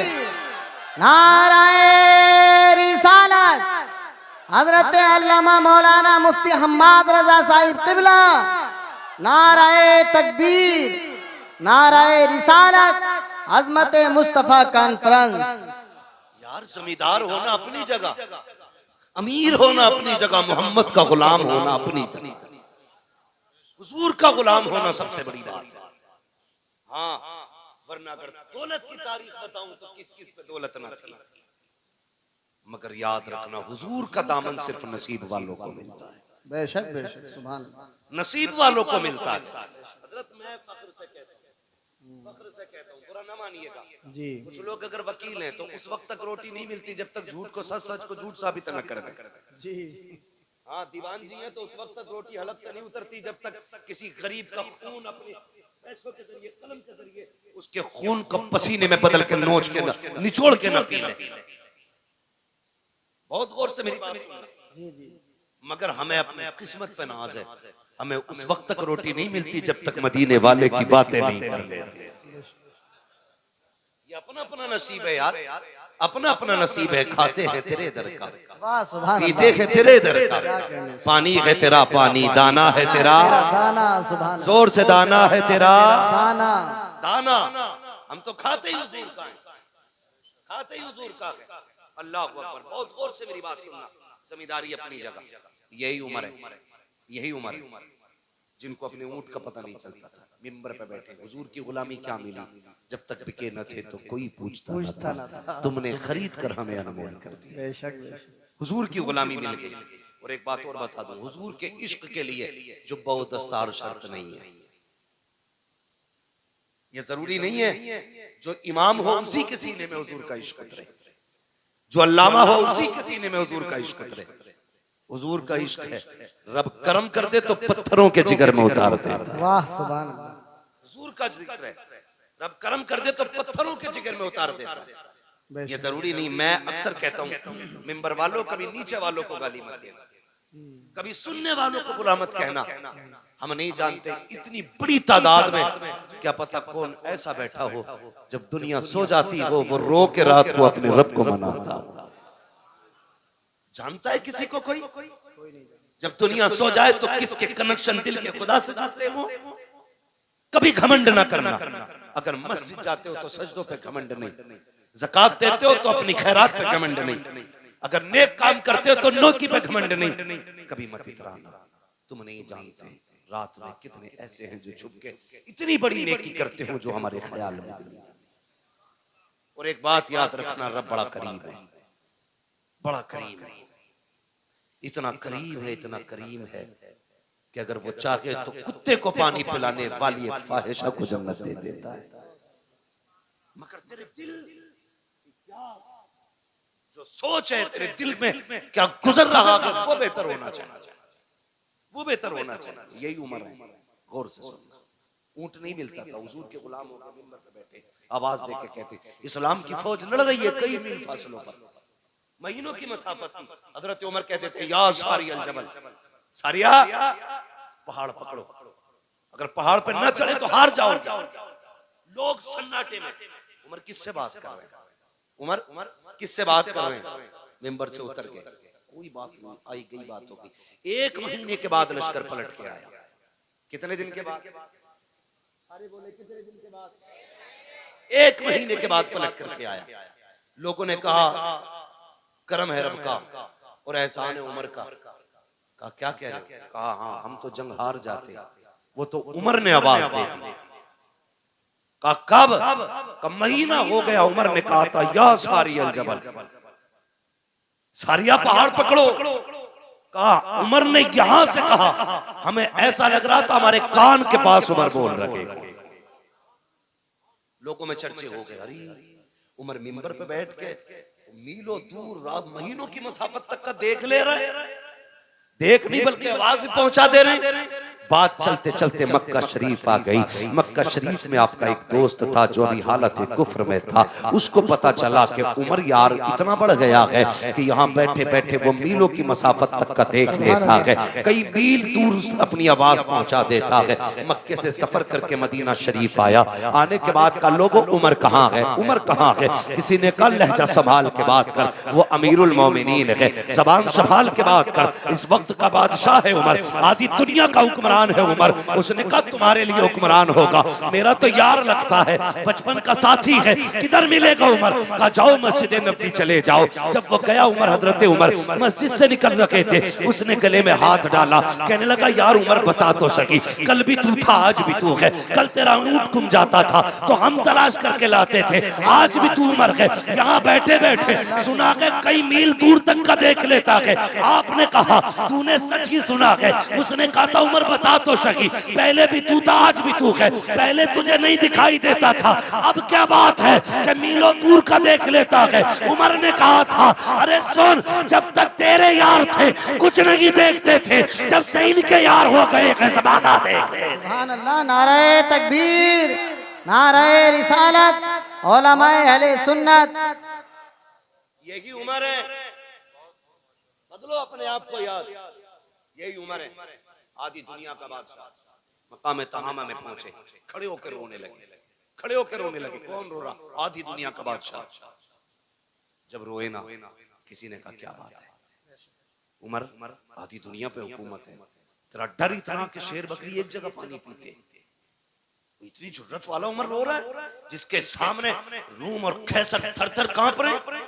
नाराए रिसालत, हजरत अल्लामा मौलाना मुफ्ती हम्माद रजा साहिब किबला, नाराए तकबीर, नाराए रिसालत, अजमत मुस्तफा कॉन्फ्रेंस। यार जमींदार होना अपनी जगह, अमीर होना अपनी जगह, मोहम्मद का गुलाम होना अपनी जगह, हुजूर का गुलाम होना सबसे बड़ी बात है। हाँ, वरना अगर दौलत की तारीख बताऊं तो किस किस पे दौलत ना थी, मगर याद रखना हुजूर का दामन सिर्फ नसीब वालों को मिलता है। बेशक बेशक, सुभान अल्लाह, नसीब वालों को मिलता है। हजरत मैं फख्र से कहता हूँ, बुरा ना मानिएगा जी। कुछ लोग अगर वकील हैं तो उस वक्त तक रोटी नहीं मिलती जब तक झूठ को सच, सच को झूठ साबित न कर दे। जी हाँ, दीवान जी हैं तो उस वक्त तक रोटी हलक से नहीं उतरती जब तक किसी गरीब का खून अपने पैसों के जरिए, कलम के जरिए उसके खून को पसीने में बदल के नोच के न निचोड़ के न पी ले। बहुत गौर से मेरी बात सुनना। जी जी, मगर हमें अपने किस्मत पे नाज है, हमें उस वक्त तक रोटी नहीं मिलती जब तक मदीने वाले की बातें नहीं कर लेते। ये अपना अपना नसीब है यार, अपना अपना नसीब है। खाते हैं तेरे दर का, वाह सुभान पीते हैं तेरे दर का, पानी है तेरा पानी, दाना है तेरा दाना, सुभान जोर से दाना है तेरा दाना। दाना। हम तो खाते ही हुजूर का है, खाते ही हुजूर का है। अल्लाह अकबर, बहुत गौर से मेरी बात सुनना। जमींदारी अपनी जगह, यही उम्र है, यही उम्र है जिनको अपने ऊंट का पता नहीं चलता था, मिंबर पे बैठे हुजूर की गुलामी क्या मिली, जब तक बिके न थे तो कोई पूछता न था, तुमने खरीद कर हमें अनमोल कर दिया। बेशक बेशक, हुजूर की गुलामी मिल गई। और एक बात और बता दूं, हुजूर के इश्क के लिए जुब्बा और दस्तार शर्त नहीं है। ये जरूरी नहीं है जो इमाम हो उसी के सीने में हुजूर का इश्क उतरे, जो अल्लामा हो उसी के सीने में हुजूर का इश्क उतरे। हुजूर का इश्क है, रब करम कर दे तो पत्थरों के जिगर में उतार देता है। वाह सुभान अल्लाह, हुजूर का जिक्र है, रब करम कर दे तो पत्थरों के जिगर में उतार देता है। ये जरूरी नहीं। मैं अक्सर कहता हूँ मिंबर वालों, कभी नीचे वालों को गाली मत देना, कभी सुनने वालों को बुरा मत कहना। हम नहीं जानते इतनी बड़ी तादाद में क्या पता कौन ऐसा बैठा हो, जब दुनिया सो जाती हो वो रो के रात को अपने रब को मनाता हो। जानता है किसी को कोई? जब दुनिया सो जाए तो किसके कनेक्शन दिल के खुदा से जुड़ते हो। कभी घमंड ना करना। अगर मस्जिद जाते हो तो सजदों पे घमंड नहीं, ज़कात देते हो तो अपनी खैरात पे घमंड नहीं, अगर नेक काम करते हो तो नेकी पे घमंड नहीं। कभी मत इतराना, तुम नहीं जानते रात में कितने ऐसे हैं जो छुप के इतनी बड़ी नेकी करते हो जो हमारे ख्याल में भी नहीं आती। और एक बात याद रखना, रब बड़ा करीब है, बड़ा करीब है। इतना करीम है, इतना करीम है कि अगर वो चाहे तो कुत्ते को पानी पिलाने वाली एक फाहिशा को जन्नत दे देता है। मगर तेरे दिल क्या जो सोच है तेरे दिल में क्या गुजर रहा है वो बेहतर होना चाहिए, वो बेहतर होना चाहिए। यही उम्र है, गौर से सुनना। ऊंट नहीं मिलता था, हुजूर के गुलाम होकर मिंबर पे बैठे आवाज देके कहते इस्लाम की फौज लड़ रही है कई मील फासलों पर, महीनों की मसाफत थी। हजरत उमर कहते थे या सारी अल जबल, सारिया पहाड़ पकड़ो, अगर पहाड़ पे न चढ़े तो हार जाओगे। लोग सन्नाटे में, उमर किससे बात कर रहे हैं, उमर किससे बात कर रहे हैं। मिंबर से उतर के कोई बात नहीं, आई गई बात होगी। 1 महीने के बाद लश्कर पलट के आया। कितने दिन के बाद? सारे बोले कितने दिन के बाद? 1 महीने के बाद पलट करके आया। लोगों ने कहा करम है रब का और एहसान है उमर का। कहा क्या कह रहे हो? कहा हाँ हम तो जंग हार जाते, वो तो उमर ने आवाज दे दी। कहा कब? कब महीना हो गया। उमर ने कहा था या सारी अल जबल, सारिया पहाड़ पकड़ो। कहा उमर ने यहां से कहा, हमें ऐसा लग रहा था हमारे कान के पास उमर बोल रहे। लोगों में चर्चे हो गए, अरे उमर मिंबर पे बैठ के मीलों दूर रात महीनों की मसाफत तक का देख ले रहे, देख नहीं बल्कि आवाज भी पहुंचा दे रहे। बात चलते चलते मक्का शरीफ आ गई। मक्का शरीफ में आपका एक दोस्त था जो अभी हालत कुफ्र में था। उसको पता चला कि उमर यार इतना बढ़ गया है कि यहाँ बैठे बैठे वो मीलों की मसाफत तक का देख लेता है, कई मील दूर अपनी आवाज पहुंचा देता है। मक्के से सफर करके मदीना शरीफ आया। आने के बाद का लोगों उमर कहाँ है, उमर कहाँ है? किसी ने कहा लहजा संभाल के बात कर, वो अमीरुल मोमिनीन है, जबान संभाल के बात कर, इस वक्त का बादशाह है उमर, आधी दुनिया का हुक्मरान है उमर। उसने कहा तुम्हारे लिए हुक्मरान होगा, मेरा तो यार लगता है, बचपन का साथी है, किधर मिलेगा उमर? कहा जाओ मस्जिद नबी चले जाओ। जब वो गया उमर, हजरत उमर मस्जिद से निकल रखे थे, उसने गले में हाथ डाला, कहने लगा यार उमर बता तो सकी, कल भी तू था आज भी तू है, कल तेरा ऊंट गुम जाता था तो हम तलाश करके लाते थे, आज भी तू उमर है, यहाँ बैठे बैठे सुना के कई मील दूर तक का देख लेता है। आपने कहा तूने सच ही सुना है। उसने कहा था उमर बता तो सकी, पहले भी तू था आज भी तू है, पहले तुझे नहीं दिखाई देता था, अब क्या बात है कि मीलों दूर का देख लेता है। उमर ने कहा था अरे सुन, जब तक तेरे यार थे कुछ नहीं देखते थे, जब से इनके यार हो गए है ज़माना देख ले। सुभान अल्लाह, नारे तकबीर, नारे रिसालत, उलमाए अहले सुन्नत। यही उम्र है, बदलो अपने आप को याद, यही उम्र है। आधी दुनिया का बादशाह मकाम तहामा में पहुंचे, खड़े होकर रोने लगे, खड़े होकर रोने लगे। कौन रो रहा? आधी दुनिया का बादशाह। जब रोए ना, किसी ने कहा क्या बात है उमर, आधी दुनिया पे हुकूमत है, तेरा डर इतना कि शेर बकरी एक जगह पानी पीते, इतनी जुर्रत वाला उमर रो रहा है जिसके सामने रूम और कैसर थर थर कांप रहे,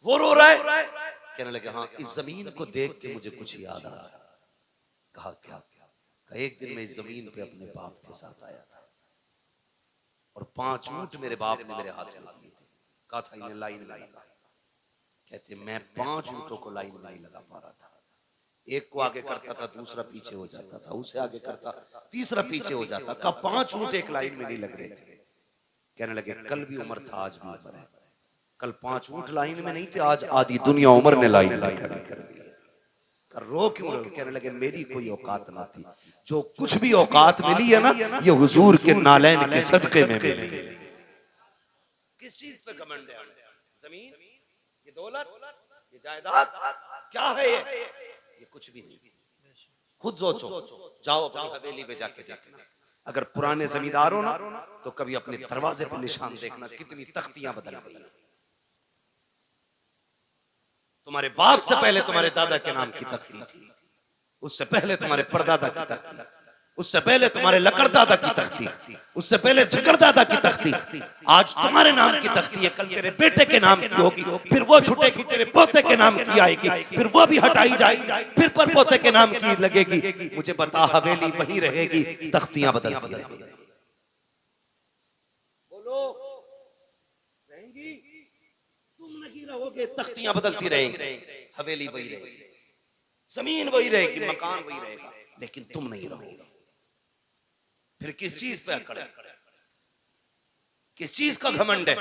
वो रो रहा है। कहने लगे हाँ इस जमीन को देख के मुझे कुछ याद आ रहा है। कहा क्या? कहा एक दिन मैं इस जमीन पे अपने बाप के साथ आया था और 5 ऊंट मेरे बाप ने मेरे हाथ में दिए थे। कहा था इन्हें लाइन में लगा। कहते मैं 5 ऊंटों को लाइन में नहीं लगा पा रहा था, एक को आगे करता था दूसरा पीछे हो जाता था, उसे आगे करता तीसरा पीछे हो जाता। कहा 5 ऊंट एक लाइन में नहीं लग रहे थे। कहने लगे कल भी उमर था आज भी उमर है, कल 5 ऊंट लाइन में नहीं थे, आज आधी दुनिया उमर ने लाइन में खड़ी कर दी। रो क्यों रहे? कहने लगे मेरी कोई औकात ना थी, जो कुछ भी औकात मिली है ना ये हुजूर के नालैन के सदके में मिली। किस चीज पे घमंड है? जमीन, ये दौलत, ये जायदाद क्या है? ये कुछ भी नहीं। खुद सोचो, जाओ अपनी हवेली में जाके देखना, अगर पुराने जमींदार हो ना तो कभी अपने दरवाजे पे निशान देखना कितनी तख्तियां बदल गई। तुम्हारे बाप से पहले तुम्हारे दादा के नाम की तख्ती थी, उससे पहले तुम्हारे परदादा की तख्ती, उससे पहले तुम्हारे लकड़दादा की तख्ती, उससे पहले झकड़दादा की तख्ती, आज तुम्हारे नाम की तख्ती है, कल तेरे बेटे के नाम की होगी, फिर वो छूटेगी, तेरे पोते के नाम की आएगी, फिर वो भी हटाई जाएगी, फिर पर पोते के नाम की लगेगी। मुझे बता हवेली वही रहेगी, तख्तियां बदलती रहेंगी। बोलो रहेंगी? तुम नहीं रहोगे, तख्तियां बदलती रहेंगी, हवेली वही रहेगी। जमीन वही रहेगी, मकान वही रहेगा, लेकिन तुम नहीं रहोगे। फिर किस चीज पे अकड़ है, किस चीज का घमंड है?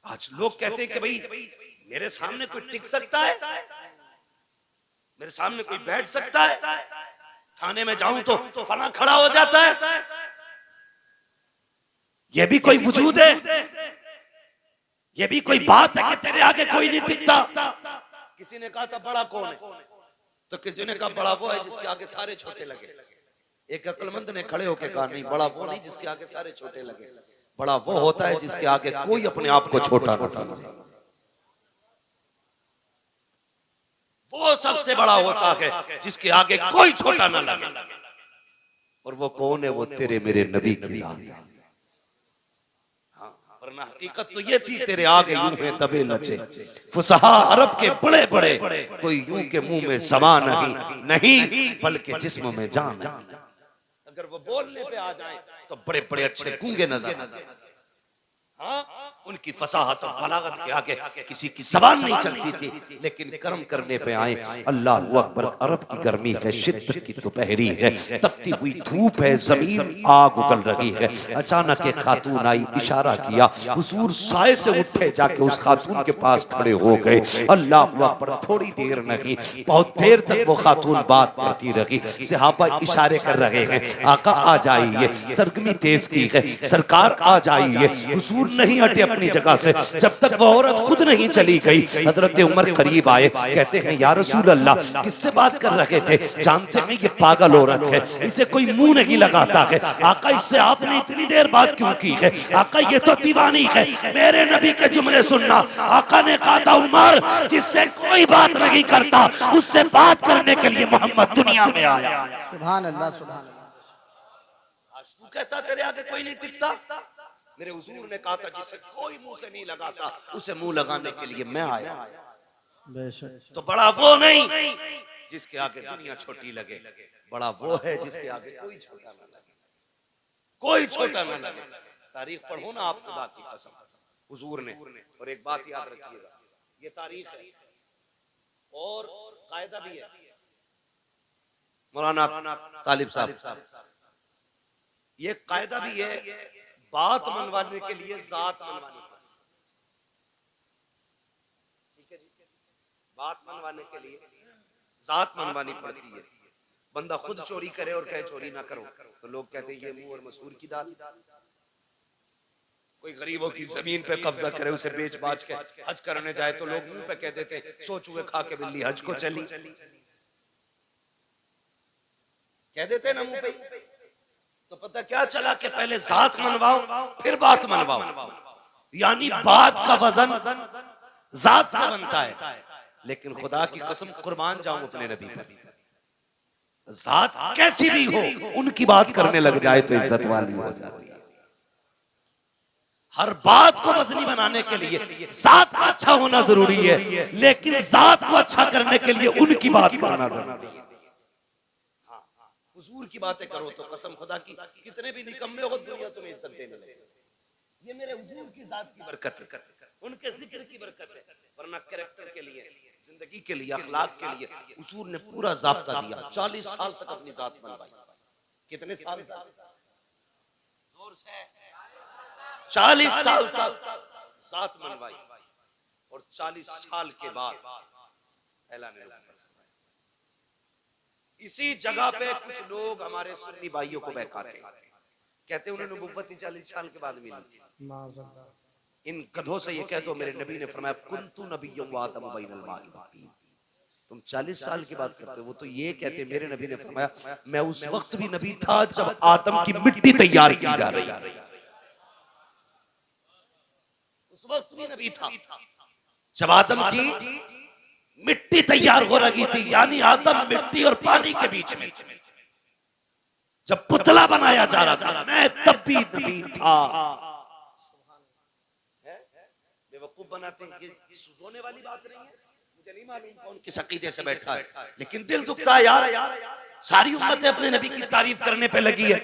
आज लोग कहते हैं कि भाई मेरे सामने कोई टिक सकता है, मेरे सामने कोई बैठ सकता है, थाने में जाऊं तो फला खड़ा हो जाता है, यह भी कोई वजूद है, यह भी कोई बात है कि तेरे आगे कोई नहीं टिकता। किसी ने कहा था बड़ा कौन है, तो किसी ने कहा बड़ा वो है जिसके आगे सारे छोटे लगे। एक अक्लमंद ने खड़े होकर कहा नहीं, बड़ा वो नहीं जिसके आगे सारे छोटे लगे, बड़ा वो होता है जिसके आगे कोई अपने आप को छोटा ना समझे। वो सबसे बड़ा होता है जिसके आगे कोई छोटा ना लगे। और वो कौन है? वो तेरे मेरे नबी की जात है। वरना हकीकत तो ये थी, तेरे आगे यूं है तबे लचे, फुसहा अरब के बड़े बड़े, कोई यूं के मुंह में ज़बान नहीं बल्कि जिस्म में जान है। अगर वो बोलने पे आ जाए तो बड़े बड़े अच्छे गूंगे नजर आ जाए। हाँ, उनकी फसाहत और बलागत के आगे किसी की ज़बान नहीं चलती थी, लेकिन कर्म करने पे आए। अल्लाह अकबर। अरब की गर्मी है, शिद्दत की दोपहरी है, तपती हुई धूप है, जमीन आग उगल रही है। अचानक एक खातून आई, इशारा किया, हुजूर साए से उठे, जाके उस खातून के पास खड़े हो गए। अल्लाह अकबर। थोड़ी देर नहीं, बहुत देर तक वो खातून बात करती रही। सहाबा इशारे कर रहे हैं, आका आ जाइए, तरगमी तेज की है, सरकार आ जाइए। हुजूर नहीं हटे अपनी जगह से जब तक वो औरत खुद नहीं चली गई। हजरत उमर करीब आए, कहते हैं या रसूल अल्लाह, किससे बात कर रहे थे? जानते हैं ये पागल औरत है, इसे कोई मुंह नहीं लगाता है। आका इससे आपने इतनी देर बात क्यों की है? आका ये तो दीवानी है, मेरे नबी के जुमले सुनना। आका ने कहा था उमर, जिससे कोई बात नहीं करता उससे बात करने के लिए मोहम्मद दुनिया में आया। सुभान अल्लाह, सुभान अल्लाह। आज तू कहता तेरे आगे कोई नहीं टिकता। मेरे हुजूर ने कहा था जिसे कोई मुंह से नहीं लगाता उसे मुंह लगाने के लिए मैं आया। तो बड़ा वो नहीं जिसके आगे दुनिया छोटी लगे, बड़ा वो है जिसके आगे कोई छोटा ना लगे, कोई छोटा ना लगे। तारीख पढ़ो ना आप, खुदा की कसम हुजूर ने। और एक बात याद रखिएगा, ये तारीख है और कायदा भी है। मौलाना तालिब साहब, ये कायदा भी है, बात मनवाने के लिए जात मनवानी पड़ती है। ठीक है जी, बात मनवाने के लिए जात मनवानी पड़ती है। बंदा खुद चोरी करे और कहे चोरी ना करो तो लोग कहते हैं ये मुंह और मसूर की दाल। कोई गरीबों की जमीन पे कब्जा करे, उसे बेच बाच के हज करने जाए तो लोग मुंह पे कह देते हैं सो चूहे खा के बिल्ली हज को चली, कह देते ना मुंह पे। तो पता क्या चला कि पहले जात मनवाओ फिर बात मनवाओ, यानी बात का वजन जात से बनता है। लेकिन खुदा की कसम कुर्बान जाऊं अपने नबी पर, जात कैसी भी हो उनकी बात करने लग जाए तो इज्जत वाली हो जाती है। हर बात को वजनी बनाने के लिए जात का अच्छा होना जरूरी है, लेकिन जात को अच्छा करने के लिए उनकी बात करना जरूरी है। हुजूर की बातें करो तो कसम खुदा की कितने भी निकम्मे हो दुनिया तुम्हें इज्जत देने लगे। ये मेरे हुजूर की जात की बरकत है, उनके जिक्र की बरकत है। वरना कैरेक्टर के लिए, जिंदगी के लिए, अखलाक के लिए हुजूर ने पूरा ज़ाब्ता दिया। 40 साल तक अपनी जात मनवाई। कितने साल तक? जोर से 40 साल तक जात मनवाई। और 40 साल के बाद ऐलान हुआ। इसी जगह पे कुछ लोग हमारे सुन्नी भाइयों को बहकाते हैं, कहते हैं उन्हें नबुव्वत 40 साल के बाद मिली थी। इन गधों से ये कह दो मेरे नबी ने फरमाया कुन्तु नबिय्युम व आदम बैनल माइ वत्तीन। तुम 40 साल की बात करते हो, वो तो ये कहते मेरे नबी ने फरमाया मैं उस वक्त भी नबी था जब आदम की मिट्टी तैयार की जा रही थी। उस वक्त भी नबी था जब आदम की मिट्टी तैयार हो रही थी, यानी आदम मिट्टी और पानी के बीच में जब पुतला बनाया जा रहा था, मैं तब भी नबी था। बेवकूफ बनाते हैं, ये सुनने वाली बात नहीं है। मुझे नहीं मालूम कौन किस अकीदे से बैठा है, लेकिन दिल दुखता है यार। सारी उम्मतें अपने नबी की तारीफ करने पे लगी है,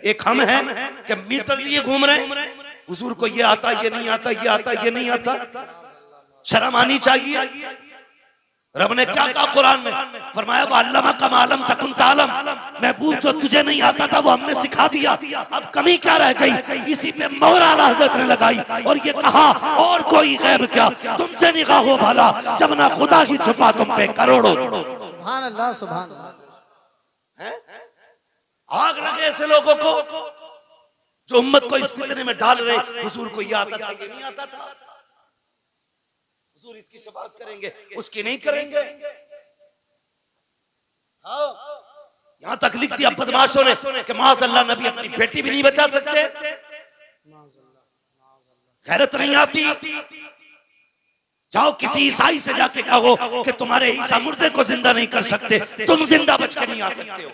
एक हम हैं कि मीटर लिए घूम रहे हैं। हुजूर को ये आता, ये नहीं आता, ये आता, ये नहीं आता। शर्म आनी चाहिए। रब ने क्या कहा कुरान में? फरमाया वल्लमा का मालम तकुन तालम, महबूब जो तुझे नहीं आता था वो हमने सिखा दिया। अब कमी क्या रह गई? इसी पे मोहर आला हज़रत ने लगाई और ये कहा और कोई गैब क्या तुमसे निगाह हो भला, जब ना खुदा ही छुपा तुम पे करोड़ों। सुभान अल्लाह, सुभान अल्लाह। आग लगे ऐसे लोगों को जो उम्मत को इस फितने में डाल रहे। हुजूर को ये आता था, ये नहीं आता था। हुजूर इसकी शफाअत करेंगे, उसकी नहीं करेंगे। हाँ, यहां तक लिख दिया बदमाशों ने कि माज़अल्लाह नबी अपनी बेटी भी नहीं बचा सकते। गैरत नहीं आती? जाओ किसी ईसाई से जाके कहो कि तुम्हारे ईसा मुर्दे को जिंदा नहीं कर सकते, तुम जिंदा बच के नहीं आ सकते हो।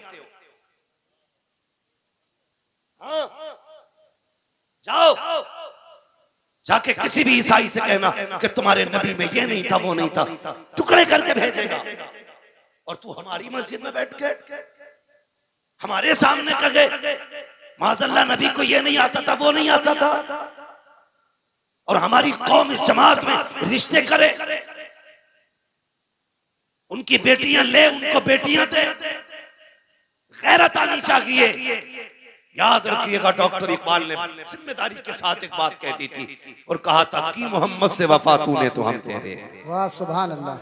हाँ, जाओ जाके किसी भी ईसाई से कहना कि तुम्हारे नबी में ये नहीं था, वो नहीं था, टुकड़े करके भेजेगा। और तू हमारी मस्जिद में बैठ के हमारे सामने कहे माज़अल्लाह नबी को ये नहीं आता था, वो नहीं आता था, और हमारी कौम इस जमात में रिश्ते करे, उनकी बेटियां ले, उनको बेटियां दे। गैरत आनी चाहिए। याद रखिएगा, डॉक्टर इकबाल ने जिम्मेदारी के साथ एक बात कह दी थी और कहा था कि मोहम्मद से वफा तूने तो हम तेरे। वाह सुभान अल्लाह।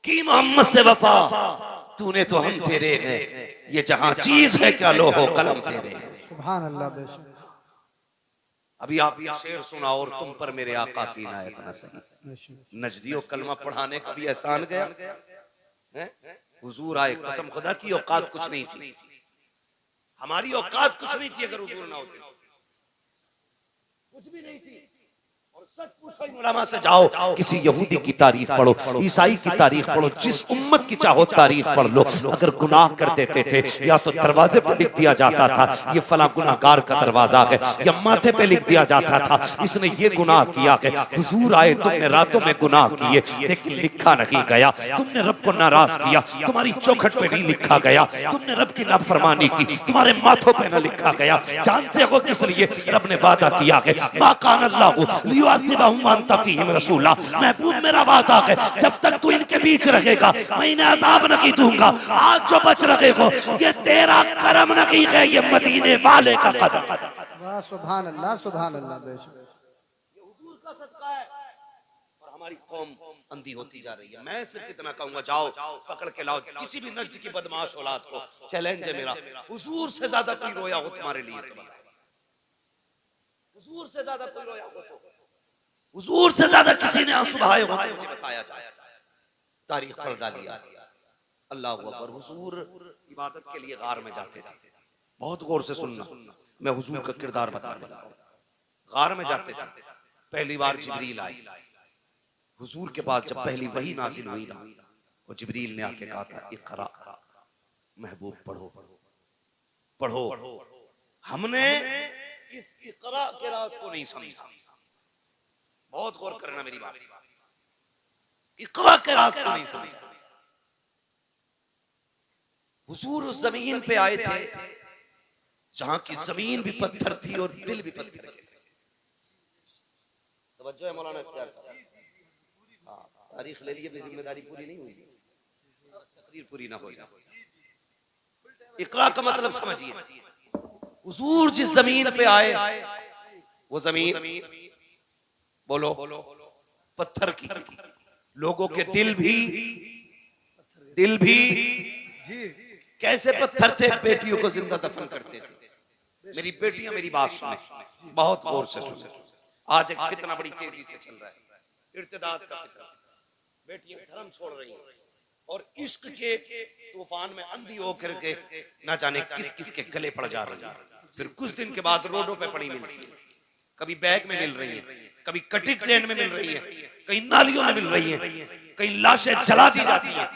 कि मोहम्मद से वफा तूने तो हम तेरे हैं, ये जहां चीज है क्या लोहो कलम तेरे। सुभान अल्लाह। बेशक अभी आप ये शेर सुना और तुम पर मेरे आका की इनायत न सही। नजदियो कलमा पढ़ाने का भी एहसान गया है? हुजूर आए, कसम खुदा की औकात कुछ नहीं थी, हमारी औकात कुछ नहीं थी अगर हुजूर ना होते, कुछ भी नहीं थी। और सच पूछो इन उलमा से, जाओ किसी यहूदी की तारीख पढ़ो, ईसाई की तारीख पढ़ो, जिस उम्मत की चाहो तारीख पढ़ लो। अगर गुनाह कर देते थे या तो दरवाजे पर लिख दिया जाता था ये फला गुनाहगार का दरवाजा है, या माथे पे लिख दिया जाता था इसने ये गुनाह किया है। हुजूर आए, तुमने रातों में गुनाह किए लेकिन लिखा नहीं गया, तुमने रब को नाराज किया, तुम्हारी चौखट पे नहीं लिखा गया, तुमने रब की नाफरमानी की, तुम्हारे माथों पे न लिखा गया। जानते हो किस लिए? रब ने वादा किया है, मा कान अल्लाहु लियुअज़्ज़िबहुम व अंत फ़ीहिम रसूला, महबूब मेरा वादा है जब तक तू इनके बीच रहेगा मैं इन्हें अज़ाब नहीं दूंगा। आज जो बच रहे हो ये तेरा करम नहीं है, ये मदीने वाले का कदम। वाह सुभान अल्लाह, सुभान अल्लाह। बेशक ये हुजूर का सदका है और हमारी कौम अंधी होती जा रही है। मैं सिर्फ इतना कहूंगा, जाओ पकड़ के लाओ किसी भी नस्ल की बदमाश औलाद को। चैलेंज है मेरा, हुजूर से ज्यादा कोई रोया हो तुम्हारे लिए तो बताओ। हुजूर से ज्यादा कोई रोया हो तो, हुजूर से ज्यादा किसी ने आंसू बहाए हो तो मुझे बताया जाए। तारीख पर डालिए। अल्लाह अकबर। हुजूर इबादत के लिए गार में जाते थे। बहुत गौर से सुनना, मैं हुजूर का किरदार बताने लगा हूं। गार में जाते थे, पहली बार जिब्रील आई हुजूर के पास। जब पहली वही नाजिल हुई ना, वो जिब्रील ने आके कहा था इक़रा, महबूब पढ़ो पढ़ो। हमने इस इक़रा के राज को नहीं समझा। बहुत गौर करना मेरी बात, इक़रा के राज को नहीं समझा। हुजूर उस जमीन पे आए थे जहां की जमीन भी पत्थर थी और दिल भी पत्थर के थे। तवज्जो है मौलाना इख्तियार साहब? हाँ, तारीख ले लिए, जिम्मेदारी पूरी नहीं हुई, तकरीर पूरी ना हो जाए। इक़रा का मतलब समझिए, हुजूर जिस जमीन पे आए वो जमीन बोलो पत्थर की थी। लोगों के दिल भी कैसे पत्थर थे? बेटियों को जिंदा दफन करते थे। मेरी बेटियां मेरी बात सुने, बहुत गौर से सुने। आज एक फितना बड़ी तेजी से चल रहा है, इर्तिदाद का फितना। बेटियां धर्म छोड़ रही हैं और इश्क के तूफान में अंधी होकर के ना जाने किस किस के गले पड़ जा रही है। फिर कुछ दिन के बाद रोडों पे पड़ी मिलती है, कभी बैग में मिल रही है, कभी कटी ट्रेन में मिल रही है, कहीं नालियों में मिल रही है, कहीं लाशें जला दी जाती हैं,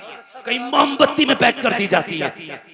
कहीं मोमबत्ती में पैक कर दी जाती है।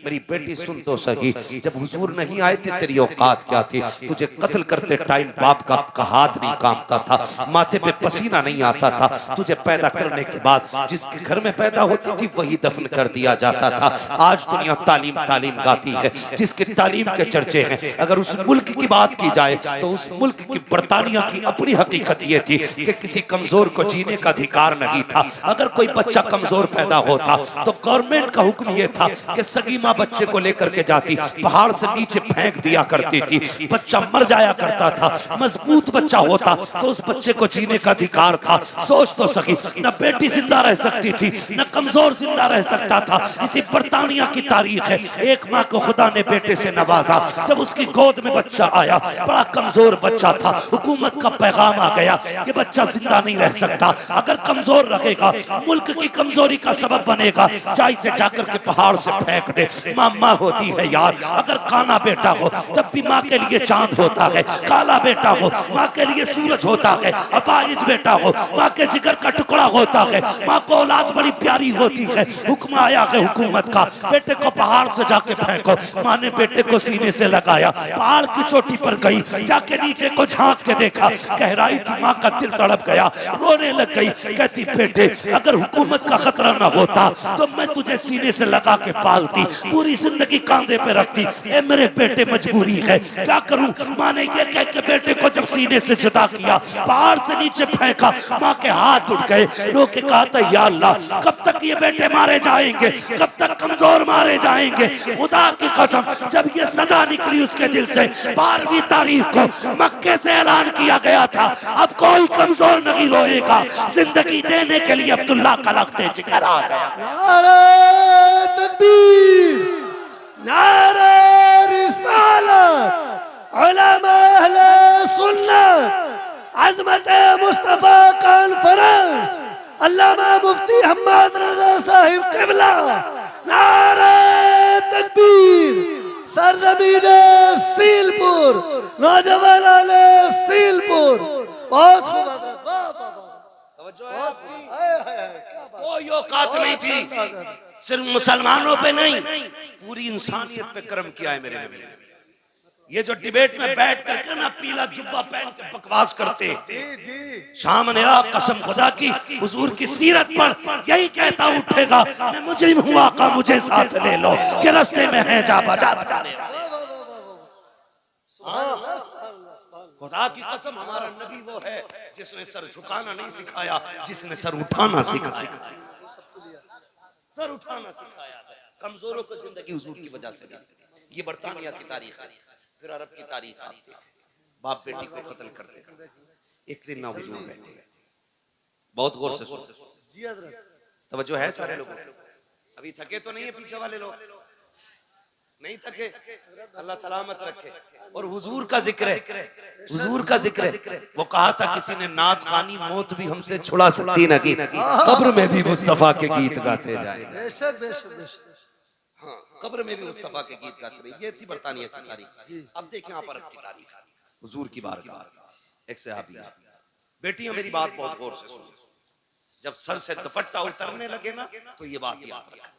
मेरी बेटी सुन तो सही, जब हुजूर नहीं आए थे तेरी औकात क्या थी? तुझे कत्ल करते टाइम बाप का हाथ नहीं कांपता था, माथे पे पसीना नहीं आता था। तुझे पैदा करने के बाद जिसके घर में पैदा होती थी वही दफन कर दिया जाता था। आज दुनिया तालीम तालीम गाती है, जिसके तालीम के चर्चे हैं। अगर उस मुल्क की बात की जाए तो उस मुल्क की बरतानिया की अपनी हकीकत ये थी कि किसी कमजोर को जीने का अधिकार नहीं था। अगर कोई बच्चा कमजोर पैदा होता तो गवर्नमेंट का हुक्म यह था कि सगी माँ बच्चे को लेकर के जाती, पहाड़ से नीचे फेंक दिया करती थी, बच्चा मर जाया करता था। मजबूत बच्चा होता तो उस बच्चे को जीने का अधिकार था। सोच तो सकी, न बेटी जिंदा रह सकती थी न कमजोर जिंदा रह सकता था। इसी बर्तानिया की तारीख है, एक माँ को खुदा ने बेटे से नवाजा, जब उसकी गोद में बच्चा आया, बड़ा कमजोर बच्चा था, हुकूमत का पैगाम आ गया कि बच्चा जिंदा नहीं रह सकता, अगर कमजोर रहेगा मुल्क की कमजोरी का सबब बनेगा, जाई से जाकर के पहाड़ से फेंक दे। माँ होती है यार, अगर काना बेटा हो तब भी माँ के लिए चांद होता है, काला बेटा हो माँ के लिए सूरज होता है, अपाहिज बेटा हो माँ के जिगर का टुकड़ा होता है। माँ को औलाद बड़ी प्यारी होती है। हुक्म आया है हुकूमत का, बेटे को पहाड़ से जाके फेंको। माँ ने बेटे को सीने से लगाया, पहाड़ की चोटी पर गई, जाके नीचे को झांक के देखा, गहराई थी, माँ का दिल तड़प गया, रोने लग गई। कहती बेटे अगर हुकूमत का खतरा ना होता तो मैं तुझे सीने से लगा के पालती, पूरी जिंदगी कांधे पे रखती। ए मेरे बेटे मजबूरी है, क्या करूं। माँ ने ये कह के बेटे को जब सीने से जुदा किया, पहाड़ से नीचे फेंका, माँ के हाथ उठ गए। रो के कहा था या अल्लाह कब तक ये बेटे मारे जाएंगे, कब तक कमजोर मारे जाएंगे। खुदा की कसम जब ये सदा निकली उसके दिल से, 12वीं तारीख को मक्के से ऐलान किया गया था अब कोई कमजोर नहीं रोएगा, जिंदगी देने के लिए अब्दुल्ला का लख्ते जिगर आ गया। नारे तकबीर, नारे रिसालत, उलमा अहले सुन्नत, अज़मत मुस्तफा कॉन्फ्रेंस, अल्लामा मुफ्ती हम्मद रजा साहिब क़िबला, नारे तकबीर, सरजमीने सीलपुर, नौजवान सीलपुर। बहुत खूब हज़रत, वाह वाह वाह, तवज्जो है बहुत आपकी? हाय हाय हाय, क्या बात, कोई औकात नहीं थी, सिर्फ मुसलमानों पे नहीं पूरी इंसानियत पे कर्म किया है मेरे नबी ने। ये जो डिबेट में बैठ करके ना पीला जुब्बा पहन के बकवास करते, सामने आ कसम खुदा की हुजूर की सीरत पर यही कहता उठेगा मैं मुजरिम हुआ का मुझे साथ ले लो कि रास्ते में है जा बजा थाने। खुदा की कसम हमारा नबी वो है जिसने सर झुकाना नहीं सिखाया, जिसने सर उठाना सिखाया, सर उठाना सिखाया है। कमजोरों को जिंदगी हुजूर की वजह से दी। ये बर्तानिया की तारीख है। फिर अरब की तारीख आती है, बाप बेटी को कत्ल कर देगा। एक दिन ना हुजूर बैठे, बहुत गौर से सुनो, जी हज़रत, तवज्जो है सारे लोगों, अभी थके तो नहीं है पीछे वाले लोग, नहीं थके, अल्लाह सलामत रखे। और हुजूर का जिक्र है, हुजूर का जिक्र है। वो कहा था किसी ने नात खानी मौत भी हमसे छुड़ा सकती न की, कब्र में भी मुस्तफा के गीत गाते जाए। बेशक बेशक बेशक, हाँ, कब्र में भी मुस्तफा के गीत गाते रहे। ये थी बर्तानिया की तारीख। अब देखें यहाँ पर की तारीख, हुजूर की बारगाह। एक सहाबी, बेटियां मेरी बात बहुत गौर से सुनो, जब सर से दुपट्टा उतरने लगे ना तो ये बात याद रखना,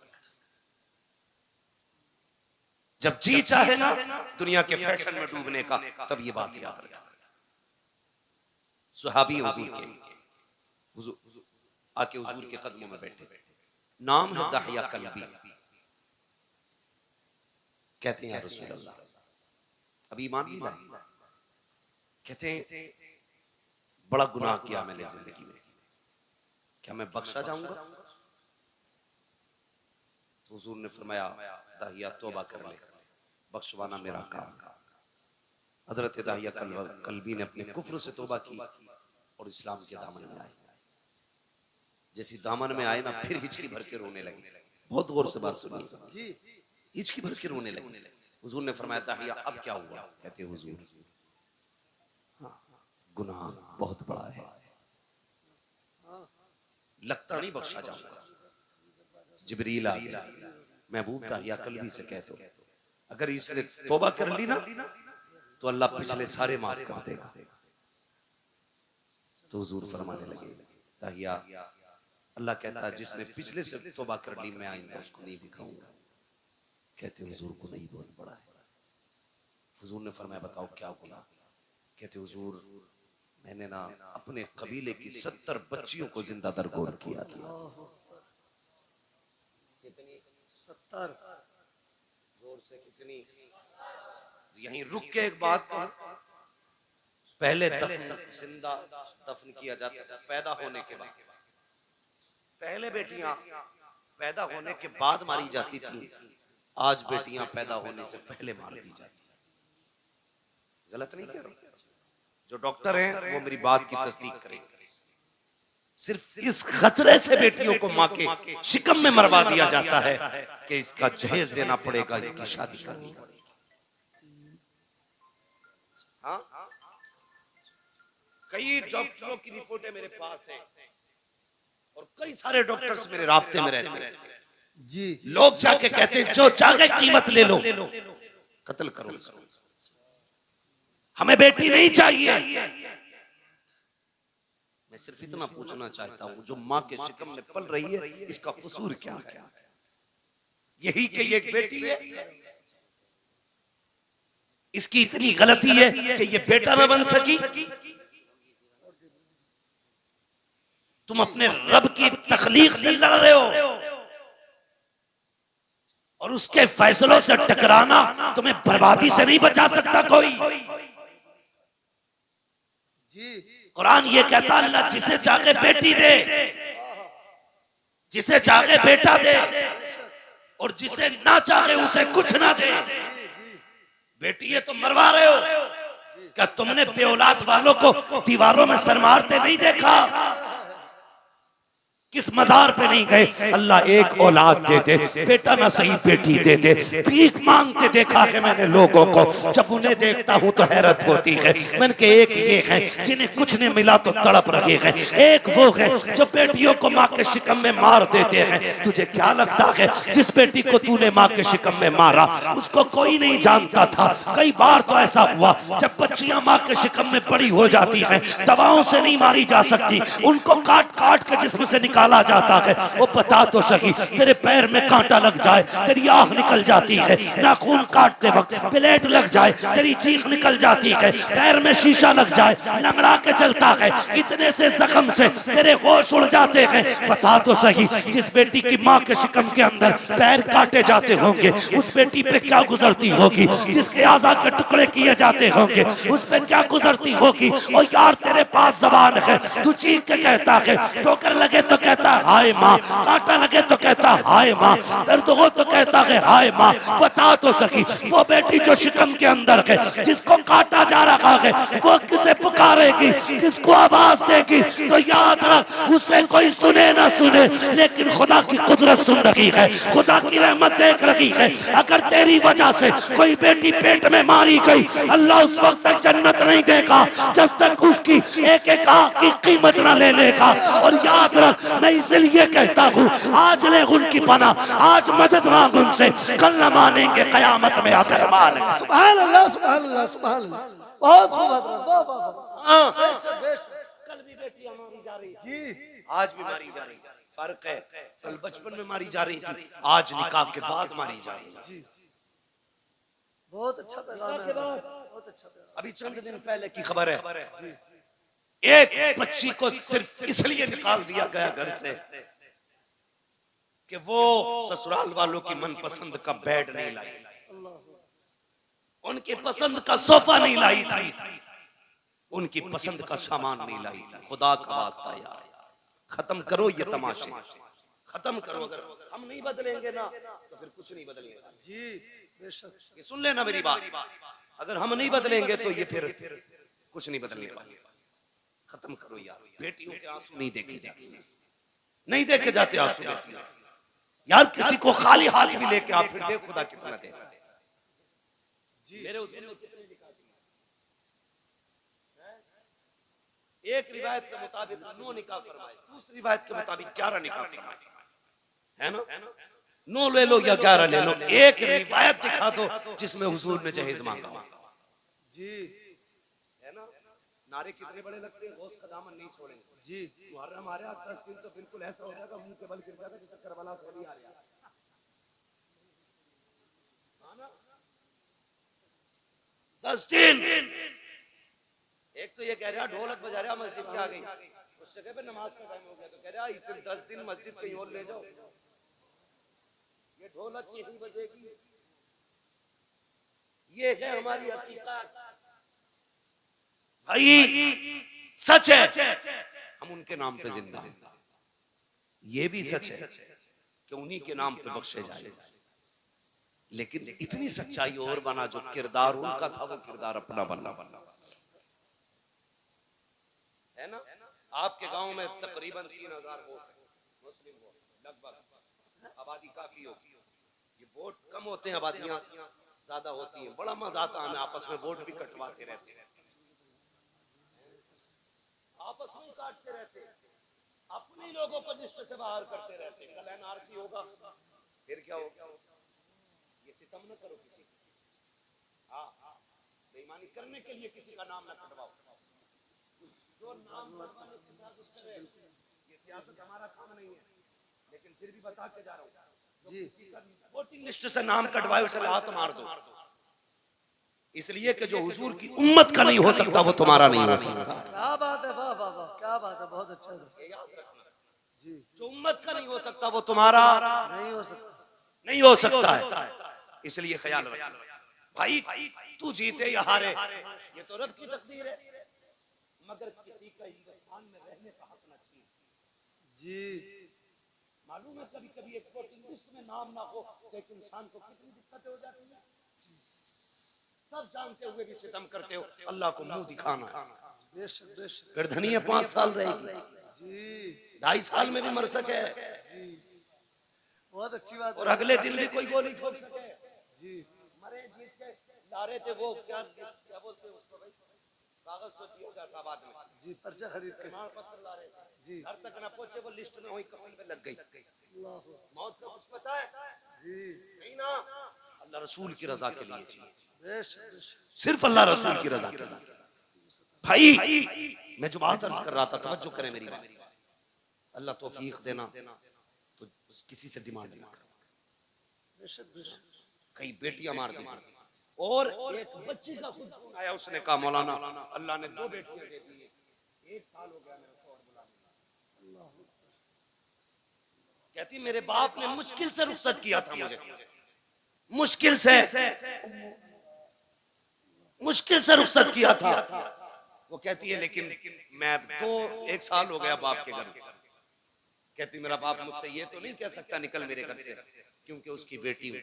जब जी चाहे ना दुनिया के फैशन में डूबने का, तब ये बात याद रखना। सुहाबी हुजूर के, हुजूर आके हुजूर के कदमों में बैठे, नाम है दहिया कल्बी। कहते हैं या रसूल अल्लाह, अभी ईमान नहीं लाए, कहते हैं बड़ा गुनाह किया मैंने जिंदगी में, क्या मैं बख्शा जाऊंगा? तो हुजूर ने फरमाया दाहिया तौबा कर ले, बख्शवाना मेरा काम। हजरत दाहिया कल्बी ने अपने कुफ्र से तौबा की और इस्लाम के दामन में आए। जैसी दामन में आए ना फिर हिचकी भर के रोने लगे। बहुत गौर से बात सुनिए, हिचकी भर के रोने लगे। हुजूर ने फरमाया दाहिया अब क्या हुआ? कहते हुजूर गुनाह बहुत बड़ा है, लगता नहीं बख्शा जाऊंगा। जिब्रील आ गया, महबूब दाहिया कल्बी से कह दो अगर इसने तौबा कर ली ना तो अल्लाह पिछले सारे माफ कर देगा। तो हुजूर फरमाने लगे दाहिया, अल्लाह कहता है जिसने पिछले से तौबा कर ली मैं आइंदा उसको नहीं दिखाऊंगा। कहते हुजूर को नहीं बहुत बड़ा है। हुजूर ने फरमाया बताओ क्या गुनाह? कहते हुजूर मैंने ना अपने कबीले की 70 बच्चियों को जिंदा दरगोर किया था। 70 जोर से कितनी? यहीं रुक के एक बात कहूं, पहले दफन जिंदा दफन किया जाता था पैदा होने के बाद, पहले बेटियां पैदा होने के बाद मारी जाती थी, आज बेटियां पैदा होने से पहले मार दी जाती। गलत नहीं कह रहा, जो डॉक्टर हैं वो मेरी बात की तस्दीक करेंगे। सिर्फ इस खतरे से बेटियों को मां के शिकम में मरवा दिया जाता है कि इसका जहेज देना पड़ेगा, इसकी शादी करनी पड़ेगी। हाँ, कई डॉक्टरों की रिपोर्टें मेरे पास हैं और कई सारे डॉक्टर्स मेरे राब्ते में रहते हैं जी। लोग जाके कहते हैं जो चाहे कीमत ले लो, कत्ल करो इसको, हमें बेटी नहीं चाहिए। मैं सिर्फ इतना पूछना चाहता हूं, जो मां के शिकम में पल रही है इसका कसूर क्या है? यही कि ये एक बेटी है, इसकी इतनी गलती है कि ये बेटा ना बन सकी। तुम अपने रब की तखलीक से लड़ रहे हो और उसके फैसलों से टकराना तुम्हें बर्बादी से नहीं बचा सकता कोई। जी। कुरान ये कहता है अल्लाह जिसे चाहे बेटी दे, जिसे चाहे बेटा दे और जिसे ना चाहे उसे कुछ ना दे। बेटी ये तो मरवा रहे हो, क्या तुमने बेऔलाद वालों को दीवारों में सर मारते नहीं देखा? किस मजार पे नहीं गए अल्लाह एक औलाद दे दे, बेटा ना सही बेटी दे दे। भीख मांगते देखा है मैंने लोगों को, जब उन्हें देखता हूं तो हैरत होती है। मैंने के एक ये है जिन्हें कुछ नहीं मिला तो तड़प रहे हैं, एक वो है जो बेटियों को माँ के शिकम में मार देते हैं। तुझे क्या लगता है जिस बेटी को तूने माँ के शिकम में मारा उसको कोई नहीं जानता था? कई बार तो ऐसा हुआ जब बच्चियां माँ के शिकम में बड़ी हो जाती हैं, दवाओं से नहीं मारी जा सकती, उनको काट काट के जिस्म से निकाला जाता है। वो बता तो सही, तेरे पैर में कांटा लग जाए तेरी आंख निकल जाती है, नाखून काटते वक्त ब्लेड लग जाए तेरी चीख निकल जाती है, पैर में शीशा लग जाए लंगड़ा के चलता है, इतने से जख्म से तेरे होश उड़ जाते हैं। बता तो सही, जिस बेटी की माँ के शिकम के अंदर पैर काटे जाते होंगे उस बेटी पे क्या गुजरती होगी? जिसके आज़ा के टुकड़े किए जाते होंगे उस पे क्या गुजरती होगी? और यार तेरे पास जबान है, तू चीख के कहता है, ठोकर लगे तो कहता है हाय माँ, कांटा लगे तो कहता है हाय माँ, दर्द हो तो कहता है हाय माँ। बता तो सकी, वो बेटी जो शिकम के अंदर है जिसको काटा जा रहा है वो किसे पुकारेगी, किसको आवाज देगी? तो याद रख, उसे कोई सुने ना सुने लेकिन खुदा की कुदरत सुन रही है, खुदा की रहमत देख रही है। अगर तेरी वजह से कोई बेटी पेट में मारी गई, अल्लाह उस वक्त तक जन्नत नहीं देगा जब तक उसकी एक एक आंख की कीमत ना ले लेगा। और याद रख, मैं इसलिए कहता हूँ आज ले उनकी पनाह, आज मदद मांग उनसे, कल न मानेंगे कयामत में आकर मानेंगे। सुभान अल्लाह, सुभान अल्लाह, सुभान अल्लाह। बहुत खूब हजरत, वाह वाह वाह। बेशक बेशक। कल भी बेटियां मारी जा रही जी। आज भी मारी जा रही। फर्क है, कल बचपन में मारी जा रही थी, आज निकाह के बाद मारी जा रही है। जी। बहुत अच्छा पैगाम है, बहुत अच्छा पैगाम। अभी चंद दिन पहले की खबर है, एक बच्ची को सिर्फ इसलिए निकाल दिया गया घर से कि वो ससुराल वालों की मनपसंद का बेड नहीं लाई, उनकी पसंद का सोफा नहीं लाई थी, उनकी पसंद का सामान नहीं लाई थी। खुदा का वास्ता यार, खत्म करो ये तमाशे, खत्म करो। अगर हम नहीं बदलेंगे ना तो फिर कुछ नहीं बदलेगा। जी बेशक। ये सुन लेना मेरी बात, अगर हम नहीं बदलेंगे तो ये फिर कुछ नहीं बदलने पाएंगे। खत्म करो यार, बेटियों के आंसू नहीं देखे जाते, नहीं देखे जाते आंसू बेटियों। यार किसी को खाली हाथ भी लेके आप फिर देख खुदा कितना दे। मेरे एक रिवायत के मुताबिक 9 निकाह फरमाए, दूसरी रिवायत के मुताबिक 11 निकाह फरमाए, है ना? 9 ले लो या 11 ले लो, एक रिवायत दिखा दो जिसमें हुजूर ने जहेज मांगा जी, है ना? नारे कितने बड़े लगते हैं, गौस का दामन नहीं छोड़ेंगे जी। मुहर्रम आ रहा है 10 दिन तो बिल्कुल ऐसा हो जाएगा, मुंह के बल गिर जाएगा जैसे करबला से अली आ रहा है। 10 दिन। एक तो ये कह रहा ढोलक बजा रहा मस्जिद के आ गई, उस जगह पे नमाज का टाइम हो गया तो कह रहा सिर्फ 10 दिन मस्जिद कहीं और ले जाओ, ये ढोलक यही बजेगी। ये है हमारी हकीकत भाई, सच है, हम उनके नाम पे जिंदा हैं। ये भी सच है कि उन्हीं के नाम पे बख्शे जाए, लेकिन इतनी सच्चाई और बना, जो किरदार उनका था वो किरदार अपना बनना है ना। आपके गांव में तकरीबन 3000 वोट मुस्लिम वोट, लगभग आबादी काफी होगी। ये वोट कम होते हैं, आबादियां ज्यादा होती हैं। बड़ा मजा आता है, हमें आपस में वोट भी कटवाते रहते हैं, आपस में काटते रहते हैं, अपने लोगों को लिस्ट से बाहर करते रहते हैं। कल एनआरसी होगा, फिर क्या होगा? ये सितम न करो किसी, हाँ बेईमानी करने के लिए किसी का नाम न कटवाओ। जो नाम कटवाने के साथ उससे रहे, ये सियासत हमारा काम नहीं है, लेकिन फिर भी बता के जा रहा हूँ जी, वोटिंग लिस्ट से नाम कटवाए उसे हाथ मार दो, इसलिए कि जो हुजूर की उम्मत का नहीं हो सकता वो तुम्हारा नहीं हो सकता। क्या बात है, वाह वाह वाह, क्या बात है, बहुत अच्छा जी। जो उम्मत का नहीं हो सकता वो तुम्हारा नहीं हो सकता है, इसलिए ख्याल रखना भाई। तू जीते या हारे ये तो रब की तकदीर है, मगर किसी का हिंदुस्तान में रहने का हक न छीन जी। मालूम है कभी कभी एक वोटिंग लिस्ट में नाम ना हो तो एक इंसान को कितनी दिक्कतें हो जाती है। सब जानते हुए भी सितम करते हो, अल्लाह को मुंह दिखाना। फिर धनिया 5 साल रहेगी जी, 2.5 साल में भी मर सके जी, बहुत अच्छी बात। और अगले दिन भी कोई गोली ठोक सके जी। मरे जीत के ला रहे थे वो क्या बोलते हैं उसको भाई, कागज तो दिया जाता बाद में जी, पर्चा खरीद के प्रमाण पत्र ला रहे थे जी, घर तक ना पहुंचे वो लिस्ट में वही कफन पे लग गई। मौत का कुछ पता है जी नहीं ना, अल्लाह रसूल की रजा के लिए जी, सिर्फ अल्लाह रसूल की रजा के लिए। भाई मैं जो बात अर्ज कर रहा था, तवज्जो करें मेरी बात, अल्लाह तौफीक देना, तो किसी से डिमांड नहीं कर, कई बेटियां मार दी और एक बच्ची का खुद फोन आया, उसने कहा मौलाना अल्लाह ने 2 बेटियां दे दी, 1 साल हो गया मेरे को और बुला, कहती मेरे बाप ने मुश्किल से रुखसत किया था मुझे, मुश्किल से रुखसत किया था। वो कहती है लेकिन मैं तो 1 साल हो गया बाप के घर, कहती मेरा बाप मुझसे ये तो नहीं कह सकता निकल मेरे घर से, क्योंकि उसकी बेटी हूं,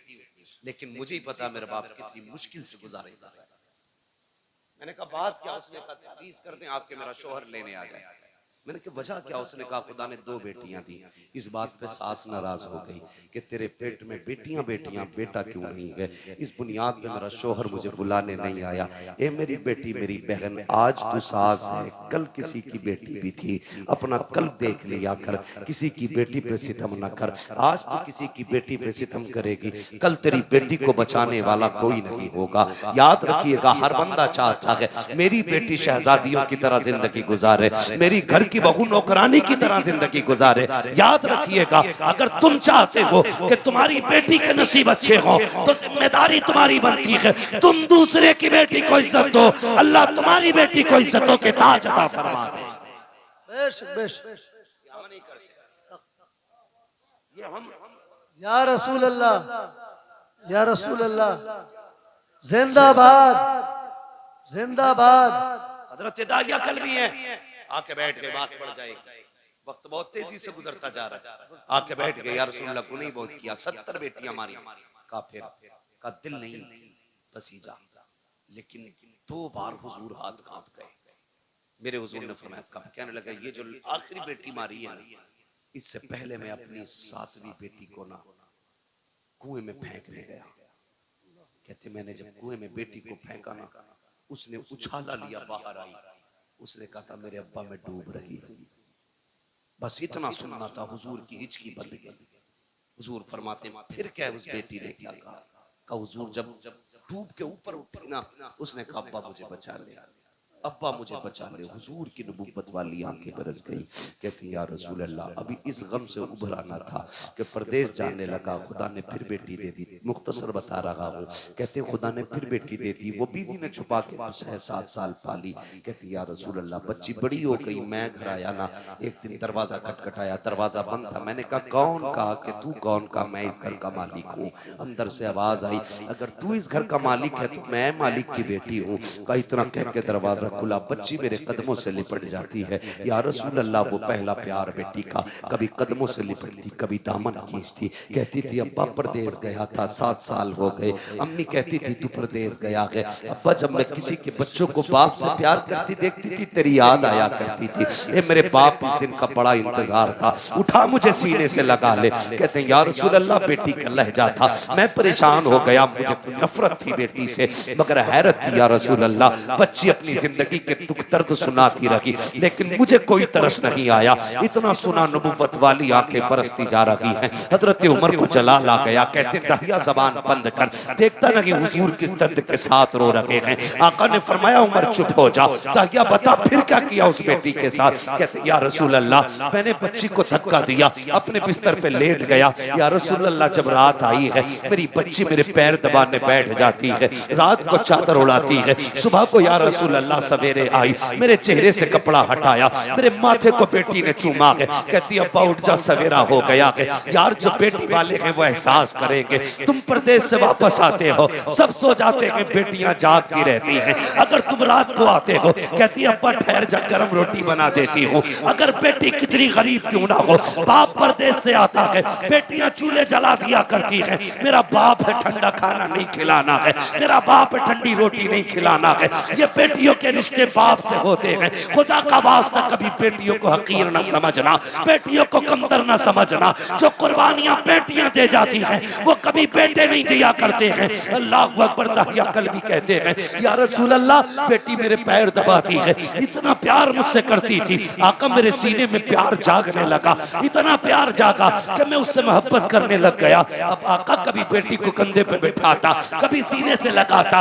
लेकिन मुझे ही पता मेरा बाप कितनी मुश्किल से गुजारेगा। मैंने कहा बात क्या? उसने कहा ताबीज कर दें आपके मेरा शोहर लेने आ जाए। मैंने कहा वजह क्या? उसने कहा खुदा ने 2 बेटियां दी। इस बात पे सास नाराज हो गई कि तेरे पेट में बेटियां बेटियां, बेटा क्यों नहीं है? इस बुनियाद पे मेरा शोहर मुझे बुलाने नहीं आया। ए मेरी बेटी, मेरी बहन, आज तू सास है, कल किसी की बेटी भी थी, अपना कल देख लिया कर, किसी की बेटी पे सितम न कर। आज तू किसी की बेटी पे सितम करेगी, कल तेरी बेटी को बचाने वाला कोई नहीं होगा। याद रखिएगा, हर बंदा चाहता है मेरी बेटी शहजादियों की तरह जिंदगी गुजारे, मेरी घर की बहू नौकरानी की तरह जिंदगी गुजारे। याद रखिएगा, अगर तुम चाहते हो कि तुम्हारी बेटी के नसीब अच्छे हो तो जिम्मेदारी तुम्हारी बनती है तुम दूसरे की बेटी को इज्जत दो, अल्लाह तुम्हारी बेटी को इज्जतों के ताज अता फरमा दे। ये हम या रसूल अल्लाह, या रसूल अल्लाह, जिंदाबाद जिंदाबाद। हजरत दागिया कल भी है, आके बैठ गए, बात बढ़ जाएगी, वक्त बहुत तेजी से गुजरता जा रहा है। आके बैठ गए, या रसूल अल्लाह गुनाह बहुत किया, 70 बेटियां मारी। काफिर का दिल नहीं पसीजा, लेकिन 2 बार हुजूर हाथ कांप गए। मेरे हुजूर ने फरमाया कब? कहने लगा ये जो आखिरी बेटी मारी है ना, इससे पहले मैं अपनी 7वीं बेटी को ना कुएं में फेंकने गया। कहते मैंने जब कुएं में बेटी को फेंका ना, उसने उछाला लिया, बाहर आई, उसने कहा था मेरे अब्बा मैं डूब रही हूं। बस इतना सुनना था, हुजूर की हिचकी बंद गई। हुजूर फरमाते फिर क्या उस बेटी ने क्या कहा? हुजूर जब डूब के ऊपर उठी ना, उसने कहा अब्बा मुझे बचा ले, अब्बा मुझे बचा ले। हुजूर की नबूवत वाली आंखें बरस गई। कहती या रसूल अल्लाह, अभी इस गम से उभरा ना था कि परदेश जाने लगा, खुदा ने फिर बेटी दे दी। मुख्तसर बता रहा हूँ, कहते खुदा ने फिर बेटी दे दी, वो बीवी ने छुपा के 6-7 साल पाली। कहती या रसूल अल्लाह, बच्ची बड़ी हो गई, मैं घर आया ना, एक दिन दरवाजा खटखटाया, दरवाजा बंद था। मैंने कहा कौन? कहा कि तू कौन? का मैं इस घर का मालिक हूँ। अंदर से आवाज आई, अगर तू इस घर का मालिक है तो मैं मालिक की बेटी हूँ। का इतना कह के दरवाजा खुला, बच्ची मेरे कदमों से लिपट जाती है। या रसूल अल्लाह, वो पहला प्यार बेटी का, कभी कदमों से लिपटती, कभी दामन खींचती। कहती थी अब्बा परदेस गया था, 7 साल हो गए। अम्मी कहती थी तू परदेस गया है। अब्बा जब मैं किसी के बच्चों को बाप से प्यार करती देखती थी तेरी याद आया करती थी। ए मेरे बाप, इस दिन का बड़ा इंतजार था, उठा मुझे सीने से लगा ले। कहते हैं या रसूल अल्लाह, बेटी का लहजा था, मैं परेशान हो गया, मुझे तो नफरत थी बेटी से, मगर हैरत थी या रसूल अल्लाह, बच्ची अपनी जिंदगी के दुख दर्द सुनाती रही, लेकिन मुझे कोई तरस नहीं आया। इतना सुना नबुव्वत वाली आंखें बरसती जा रही हैं। हजरत उमर को जलाल आ गया। कहते दहिया जबान बंद कर, देखता ना कि हुजूर किस दर्द के साथ रो रहे हैं। आका ने फरमाया उमर चुप हो जा। दहिया बता फिर क्या किया उस बेटी के साथ। कहते या रसूल अल्लाह, मैंने बच्ची को धक्का दिया, अपने बिस्तर पे लेट गया। या रसूल अल्लाह, जब रात आई है मेरी बच्ची मेरे पैर दबाने बैठ जाती है, रात को चादर उड़ाती है। सुबह को या रसूल अल्लाह सवेरे आई, मेरे चेहरे से कपड़ा हटाया, मेरे माथे को बेटी ने चूमा है। कहती अब्बा उठ जा, सवेरा हो गया है। यार जो बेटी वाले हैं वो एहसास करेंगे, तुम परदेश से वापस आते हो, सब सो जाते हैं, बेटियां जागती रहती हैं। अगर तुम रात को आते हो, कहती अब्बा ठहर जा, गरम रोटी बना देती हूँ। अगर बेटी कितनी गरीब क्यों ना हो, बाप परदेश से आता है, बेटियां चूल्हे जला दिया करती है। मेरा बाप है ठंडा खाना नहीं खिलाना है, मेरा बाप है ठंडी रोटी नहीं खिलाना है। ये बेटियों के रिश्ते बाप से होते हैं। खुदा का वास्ता कभी बेटियों को हकीर न समझना, बेटियों को कमतर न समझना। जो कुर्बानियां बेटियां दे जाती हैं वो कभी बेटे नहीं दिया करते हैं। अल्लाह अकबर। दहिया कल्बी कहते हैं या रसूल अल्लाह, बेटी मेरे पैर दबाती है, इतना प्यार मुझसे करती थी। आका मेरे सीने में प्यार जागने लगा, इतना प्यार जागा कि मैं उससे मोहब्बत करने लग गया। अब आका कभी बेटी को कंधे पे बिठाता, कभी सीने से लगाता।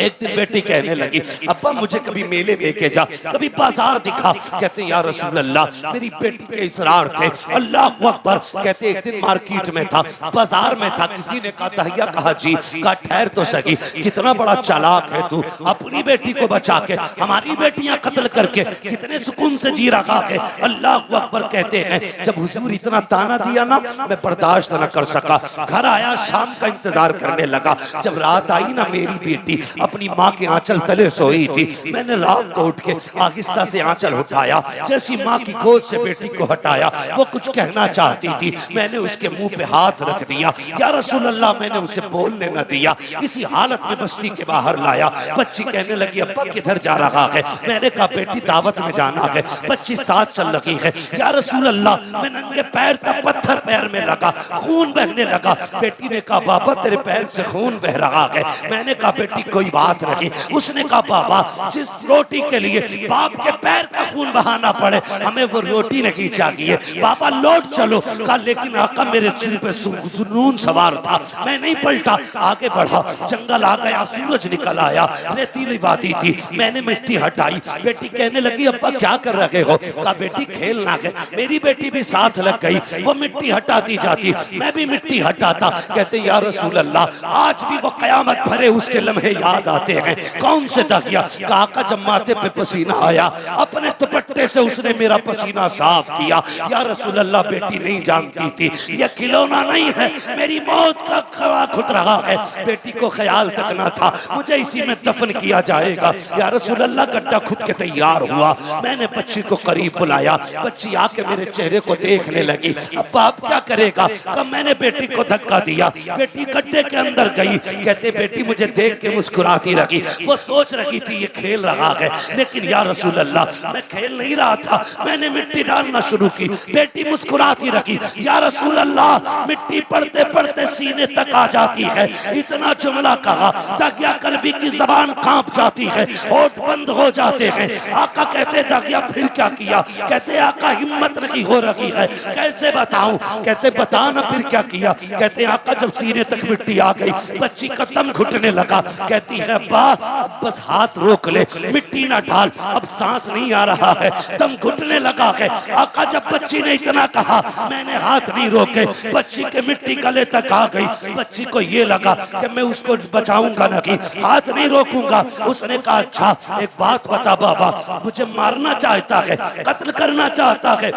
एक दिन बेटी कहने लगी अब्बा मुझे कभी मेले लेके जा, कभी बाजार दिखा। कहते या रसूल अल्लाह, मेरी बेटी के इसरार थे। अल्लाह अकबर। कहते एक दिन मार्केट में था, बाजार में था, किसी ने कहा दहिया, कहा जी, कहा ठहर तो सही, कितना बड़ा चालाक है तू, अपनी बेटी को बचा के हमारी बेटियां कत्ल करके कितने सुकून से जी रहा है। अल्लाह अकबर। कहते हैं जब हुजूर इतना ताना दिया ना, मैं बर्दाश्त न कर सका, घर आया, शाम का इंतजार करने लगा। जब रात आई ना, मेरी बेटी अपनी माँ के आंचल तले सोई थी। मैंने रात को उठ के आहिस्ता से आंचल उठाया, जैसी माँ की गोद से बेटी को हटाया, वो कुछ कहना चाहती थी, मैंने उसके मुंह पे हाथ रख दिया। या रसूल अल्लाह, मैंने उसे बोलने न दिया, इसी हालत में बस्ती के बाहर लाया। बच्ची कहने लगी अब्बा किधर जा रहा है। मैंने कहा बेटी दावत में जाना है। बच्ची साथ चल रही है। या रसूल अल्लाह, मैं नंगे पैर तक पत्थर पैर में लगा, खून बहने लगा। बेटी ने कहा बाबा तेरे पैर से खून बह रहा है। मैंने कहा बेटी कोई बात नहीं। उसने कहा बाबा जिस रोटी के लिए बाप के पैर का खून बहाना पड़े, हमें वो रोटी नहीं चाहिए। बाबा लौट चलो। कहा लेकिन आका मेरे सिर पे जुनून सवार था, मैं नहीं पलटा, आगे बढ़ा। जंगल आ गया, सूरज निकल आया, रेतीली वादी थी, मैंने मिट्टी हटाई। बेटी कहने लगी अब्बा क्या कर रहे हो। कहा बेटी खेलना है। मेरी बेटी भी साथ लग गई, वो मिट्टी हटाती जाती, मैं भी मिट्टी हटाता। कहते या रसूल अल्लाह, आज भी वो कयामत भरे उसके लम्हे याद आते हैं। कौन से दहिया। कहा का जब माथे पे पसीना आया, अपने दुपट्टे से उसने मेरा पसीना साफ किया। या रसूल अल्लाह, बेटी नहीं जानती थी ये खिलौना नहीं है, मेरी मौत का खड़ा खुद रहा है। बेटी को ख्याल तक ना था मुझे इसी में दफन किया जाएगा। या रसूल अल्लाह, गड्ढा खुद के तैयार हुआ। मैंने बच्ची को करीब बुलाया, बच्ची आके मेरे चेहरे को देखने लगी। अब बाप क्या करेगा। कब मैंने बेटी को धक्का दिया, बेटी गड्ढे के अंदर गई। कहते बेटी मुझे देख के मुस्कुराती रही, वो सोच रही थी ये खेल रहा है, लेकिन या रसूल अल्लाह मैं खेल नहीं रहा था, मैंने मिट्टी डालना शुरू की। बेटी मुस्कुराती रही। या रसूल अल्लाह, मिट्टी पड़ते पड़ते सीने तक आ जाती है। इतना जुमला कहा दगिया कल्बी की जबान कांप जाती है, होठ बंद हो जाते हैं। आका कहते दगिया फिर क्या किया। कहते आका हिम्मत नहीं हो रही है, कैसे बताऊं। कहते बता ना फिर क्या किया। कहते आका जब सीने तक मिट्टी आ गई, बच्ची का दम घुटने लगा। कहती है अब्बा अब बस हाथ रोक ले, मिट्टी ना डाल, अब सांस नहीं आ रहा है, दम घुटने लगा है। आका जब बच्ची ने इतना कहा, मैंने हाथ नहीं रोके, बच्ची के मिट्टी गले तक आ गई। बच्ची को ये लगा कि मैं उसको बचाऊंगा नहीं, हाथ नहीं रोकूंगा। उसने कहा अच्छा एक बात बता बाबा, मुझे मारना चाहता है, कत्ल करना चाहता है।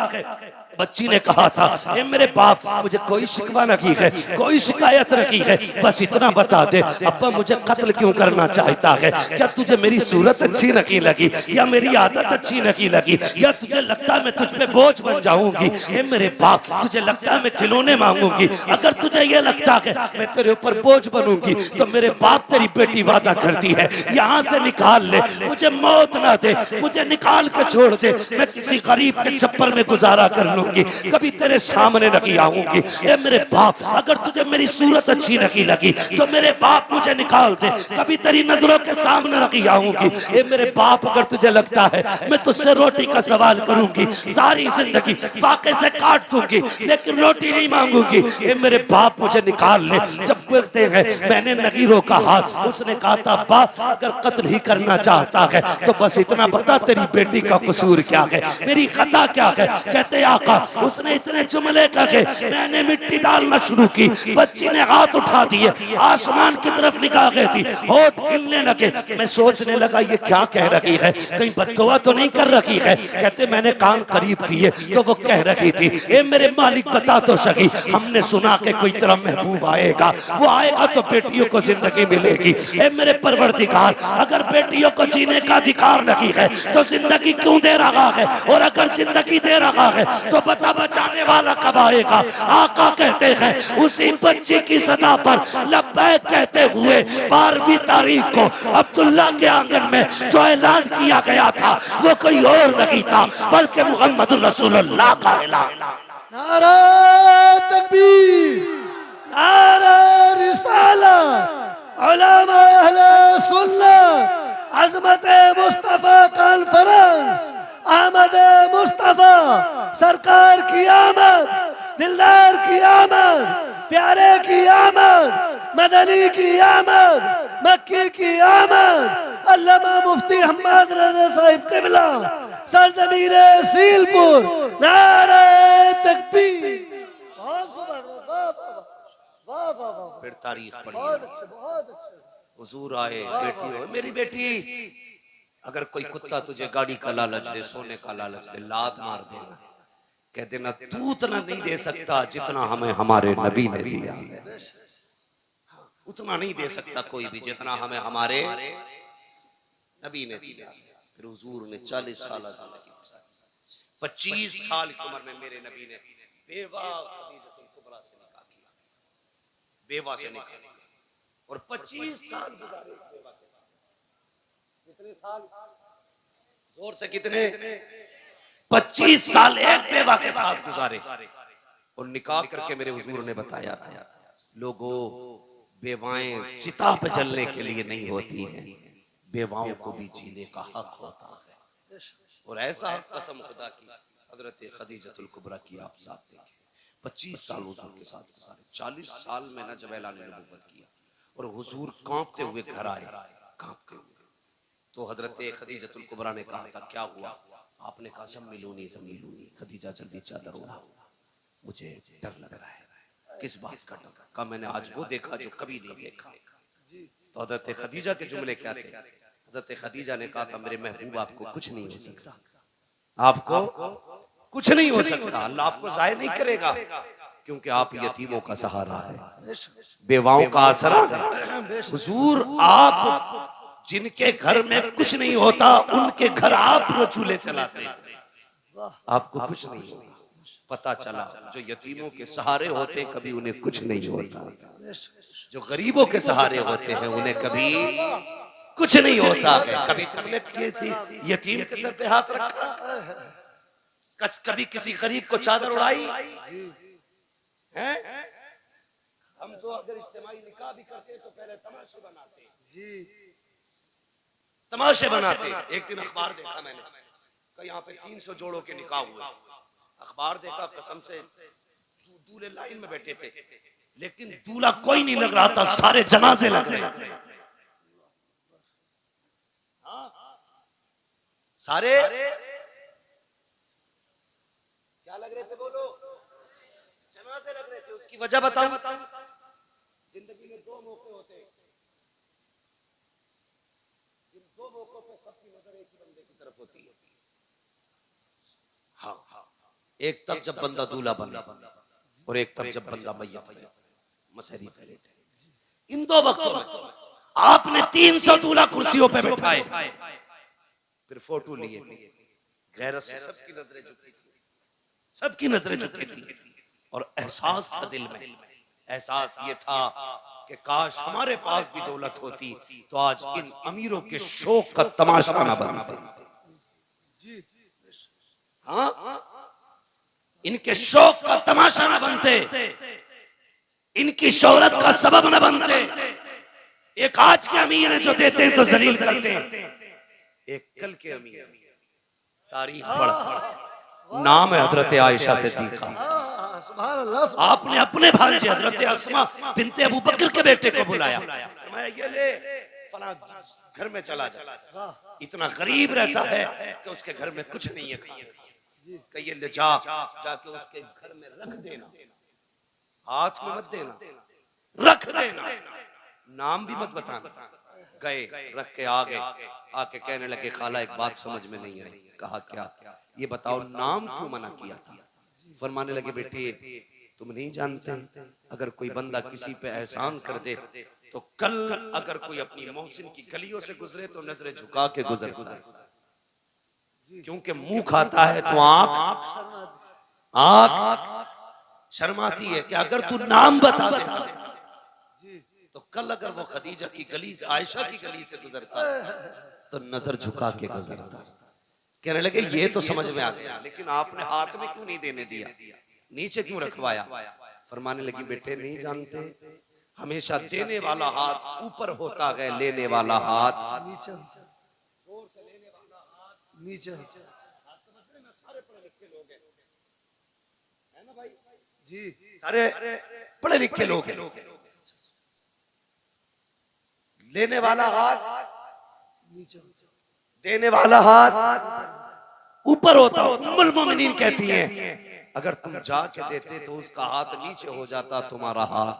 बच्ची ने कहा था, ए मेरे बाप, मुझे कोई शिकवा नहीं है, कोई शिकायत नहीं है, बस इतना बता दे अब्बा मुझे कत्ल क्यों करना चाहता है? क्या तुझे मेरी सूरत अच्छी नहीं लगी, या मेरी आदत अच्छी नहीं लगी, या तुझे लगता है मैं तुझ पे बोझ बन जाऊंगी? ए मेरे बाप, तुझे लगता है मैं खिलौने मांगूंगी? अगर तुझे ये लगता है मैं तेरे ऊपर बोझ बनूंगी तो मेरे बाप तेरी बेटी वादा करती है, यहाँ से निकाल ले, मुझे मौत ना दे, मुझे निकाल के छोड़ दे, मैं किसी गरीब के छप्पर में गुजारा कर लूंगी, कभी तेरे सामने नहीं आऊंगी। ए मेरे बाप, अगर तुझे मेरी सूरत अच्छी नहीं लगी तो मेरे बाप मुझे निकाल दे, कभी तेरी नजरों के सामने नहीं आऊंगी। ए मेरे बाप, अगर तुझे लगता है मैं तुझसे रोटी का सवाल करूंगी, सारी जिंदगी फाके से काट दूंगी, लेकिन रोटी नहीं मांगूंगी। ए मेरे बाप, मुझे निकाल ले। जब कहते हैं मैंने नहीं रोका हाथ, उसने कहा था बाप अगर कत्ल ही करना चाहता है तो बस इतना बता तेरी बेटी का कसूर क्या है, मेरी खता क्या है? कहते आका, उसने इतने जुमले कहे, मैंने मिट्टी डालना शुरू की, बच्ची ने हाथ उठा दिए, आसमान की तरफ निगाह गई थी, होठ हिलने लगे। मैं सोचने लगा ये क्या कह रही है, कहीं बददुआ तो नहीं कर रही है? कहते मैंने कान करीब किए तो वो कह रही थी, ए मेरे मालिक बता तो सही, हमने सुना कि कोई तेरा महबूब आएगा, वो आएगा तो बेटियों को जिंदगी मिलेगी। ए मेरे परवरदिगार, अगर बेटियों को जीने का अधिकार नहीं है तो जिंदगी क्यों दे रहा है? और अगर जिंदगी दे रहा है तो बता बचाने वाला कब आएगा? आका कहते हैं उसी बच्चे की सदा पर लब्बैक कहते हुए 12वीं तारीख को अब्दुल्ला के आंगन में जो ऐलान किया गया था वो कोई और नहीं था बल्कि मोहम्मद रसूलुल्लाह का ऐलान। नारा तकबीर, नारा रिसालत, उलमा अहले सुन्नत, अज़मत मुस्तफा कॉन्फ्रेंस, अहमद मुस्तफा सरकार की आमद, दिलदार की आमद, प्यारे की आमद, मदनी की आमद, मक्की की आमद, अल्लामा मुफ्ती हम्मद रज़ा साहिब क़िबला, सरज़मीरे सीलपुर, नारे तकबीर। बहुत खूब, वाह वाह वाह वाह, फिर तारीख पढ़ी, बहुत अच्छे, बहुत अच्छे। हुजूर आए, बेटी हो, मेरी बेटी, अगर कोई कुत्ता तुझे गाड़ी का लालच दे, सोने का लालच दे, लात मार देना, कह देना तू उतना नहीं दे सकता जितना हमें हमारे नबी ने दिया, उतना नहीं दे सकता कोई भी जितना हमें हमारे नबी ने दिया। फिर हुजूर ने 40 साल जिंदगी गुजारी, 25 साल की उम्र में मेरे नबी ने बेवा खदीजतुल कुबरा से निकाह किया, बेवा से निकाह किया, और 25 साल गुजारे बेवा के साथ। कितने साल? जोर से कितने? 25 साल एक बेवा के साथ गुजारे। और निकाह करके मेरे हुजूर ने बताया था, लोगों, बेवाएं चिता पे जलने के लिए नहीं होती हैं, बेवाओं को भी जीने का हक होता है। और ऐसा हक कसम खुदा की हजरत खदीजतुल कुबरा की आप साथ देखें, 25 साल हुजूर के साथ गुजारे, 40 साल में न जब ऐलान नबूवत किया और हुजूर कांपते हुए घर आए, कांपते हुए, तो हजरत खदीजतुल कुबरा ने कहा था क्या हुआ? आपने कहा ज़म्मिलूनी ज़म्मिलूनी, खदीजा जल्दी चादर ओढ़ा, मुझे डर लग रहा है। किस बात का डर? कहा मैंने आज वो देखा जो कभी नहीं देखा। तो हजरत खदीजा के जुमले क्या थे? हजरत खदीजा ने कहा था मेरे महबूब आपको कुछ नहीं हो सकता, आपको कुछ नहीं हो सकता, अल्लाह आपको ज़ाहिर नहीं करेगा, क्योंकि आप यतीमों का सहारा है, बेवाओं का आसरा है। हुजूर आप जिनके घर में कुछ नहीं होता उनके घर आप वो चूल्हे चलाते हैं, आपको कुछ नहीं होता। पता चला जो यतीमों के सहारे होते कभी उन्हें कुछ नहीं होता, जो गरीबों के सहारे होते हैं उन्हें कभी कुछ नहीं होता है। कभी तुमने किसी यतीम के सर पे हाथ रखा? कभी किसी गरीब को चादर उड़ाई है? हम तो अगर इज्तिमाई निकाह भी करते तो पहले तमाशे बनाते जी, तमाशे बनाते। एक दिन अखबार देखा मैंने, कहा यहाँ पे 300 जोड़ों के निकाह हुए। अखबार देखा, कसम से दूल्हे लाइन में बैठे थे, लेकिन दूल्हा कोई नहीं लग रहा था, सारे जनाजे लग रहे थे। सारे क्या लग रहे थे? बोलो, जनाजे लग रहे थे। उसकी वजह बताऊं? जिंदगी में 2 मौके होते हैं, जिन 2 मौकों पे सबकी नजर एक ही बंदे की तरफ होती है। हाँ, एक तब जब बंदा दूल्हा बने और एक तब जब बंदा मैयत बने, मसहरी पे लेटे। इन दो वक्तों में आपने 300 दूल्हा कुर्सियों पे बैठाए, फिर फोटो लिए, गैरत से सबकी नजरें झुकी थी, सबकी नजरें झुकी थी, और एहसास था दिल में, एहसास ये था कि काश हमारे पास भी दौलत होती तो आज इन अमीरों के शौक का तमाशा न बनते। हाँ, इनके शौक का तमाशा न बनते, इनकी शोहरत का सबब न बनते। एक आज के अमीर है जो देते हैं तो जलील करते हैं, एक कल के अमीर तारीख पढ़, नाम है हजरत आयशा सिद्दीका। सुभान अल्लाह। आपने अपने भांजे हजरत अस्मा बिनते अबू बकर के बेटे को बुलाया, मैं ये ले फला घर में चला जा, इतना गरीब रहता है कि उसके घर में कुछ नहीं है खाने, कहिए ले जा, जाके उसके घर में रख देना, हाथ में मत देना, रख देना, नाम भी मत बताना। गए, रख के आ गए, आके कहने लगे खाला एक बात समझ में नहीं आई। कहा क्या? ये बताओ नाम क्यों मना किया था? फरमाने लगे बेटे तुम नहीं जानते, अगर कोई बंदा किसी पे एहसान कर दे तो कल अगर कोई अपनी मोहसिन की गलियों से गुजरे तो नजरें झुका के गुजरता है, क्योंकि मुंह खाता है तो आंख शर्माती है कि अगर तू नाम बता देता तो कल अगर वो खदीजा की गली से, आयशा की गली से गुजरता तो नजर झुका के गुजरता। कहने लगे ये तो समझ में आ गया, लेकिन आपने हाथ में क्यों नहीं देने दिया, नीचे क्यों रखवाया? फरमाने लगी बेटे नहीं जानते, हमेशा देने वाला हाथ ऊपर होता है, लेने वाला हाथ नीचे नीचे। जी सारे पढ़े लिखे लोग हैं, लेने वाला हाथ नीचे, देने वाला हाथ ऊपर होता। उम्मुल मोमिनीन कहती हैं अगर तुम जाके देते तो उसका हाथ नीचे हो जाता, तुम्हारा हाथ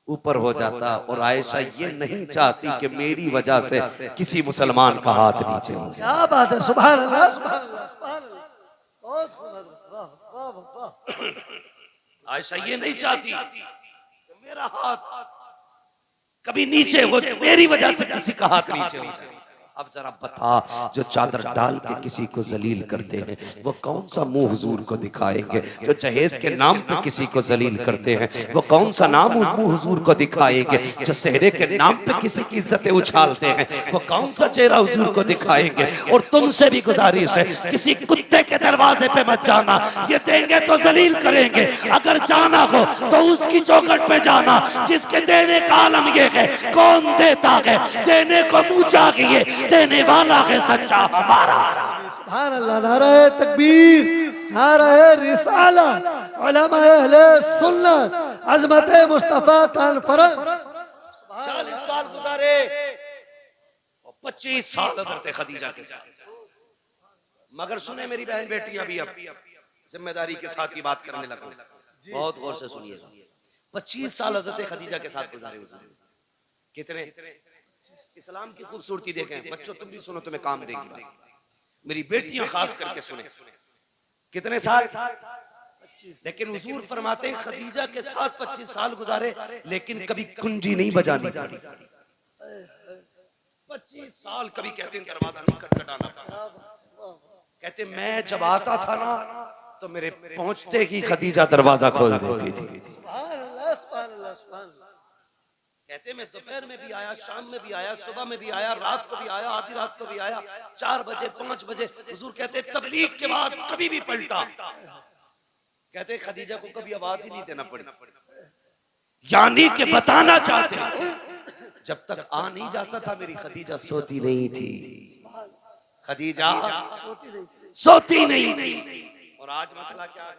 ऊपर हो जाता। और आयशा ये नहीं चाहती कि मेरी वजह से किसी मुसलमान का हाथ नीचे हो जाए। क्या बात है, सुभान अल्लाह सुभान अल्लाह सुभान अल्लाह, बहुत सुंदर, वाह वाह वाह। आयशा ये नहीं चाहती कि मेरा हाथ कभी नीचे हो, मेरी वजह से किसी का हाथ नीचे हो जाए। अब जरा बता, जो चादर डाल के किसी को जलील करते हैं वो कौन सा मुंह हुजूर को दिखाएंगे? जो जहेज के नाम पे किसी को जलील करते हैं वो कौन सा नाम मुंह हुजूर को दिखाएंगे? जो सेहरे के नाम पे किसी की इज्जतें उछालते हैं वो कौन सा चेहरा हुजूर को दिखाएंगे? और तुमसे भी गुजारिश है, किसी कुत्ते के दरवाजे पे मत जाना, ये देंगे तो जलील करेंगे, अगर जाना हो तो उसकी चौखट पे जाना जिसके देने का आलम ये है। कौन देता है? देने को मुंह चाहिए, देने वाला है सच्चा हमारा। सुभान अल्लाह, नारे तकबीर, नारे रिसालत, उलमा अहले सुन्नत, अज़मत मुस्तफा कॉन्फ्रेंस। 40 साल गुजारे और 25 साल हज़रत खदीजा के साथ। मगर सुने मेरी बहन बेटियां भी, अब जिम्मेदारी के साथ ये बात करने लगा, बहुत गौर से सुनिएगा। 25 साल हज़रत खदीजा के साथ गुजारे हुजूर। कितने? इस्लाम की खूबसूरती देखें बच्चों, तुम भी सुनो, तुम्हें काम देगी। मेरी बेटियां खास करके सुने, कितने साल? लेकिन हुजूर फरमाते हैं खदीजा के साथ 25 साल गुजारे, लेकिन कभी कुंजी नहीं बजानी पड़ी। 25 साल कभी कहते हैं दरवाजा नहीं खटखटाना पड़ा। कहते मैं जब आता था ना तो मेरे पहुंचते ही खदीजा दरवाजा खोल देती थी। सुभान अल्लाह सुभान अल्लाह सुभान अल्लाह। कहते मैं दोपहर में भी आया, शाम में भी आया, सुबह में भी आया, रात को भी आया, आधी रात को भी आया, 4 बजे 5 बजे। हुजूर कहते तबलीग के बाद कभी भी पलटा। कहते खदीजा को कभी आवाज ही नहीं देना पड़ी, यानी कि बताना चाहते जब तक आ नहीं जाता था मेरी खदीजा सोती नहीं थी, खदीजा सोती नहीं थी। और आज मसला क्या है?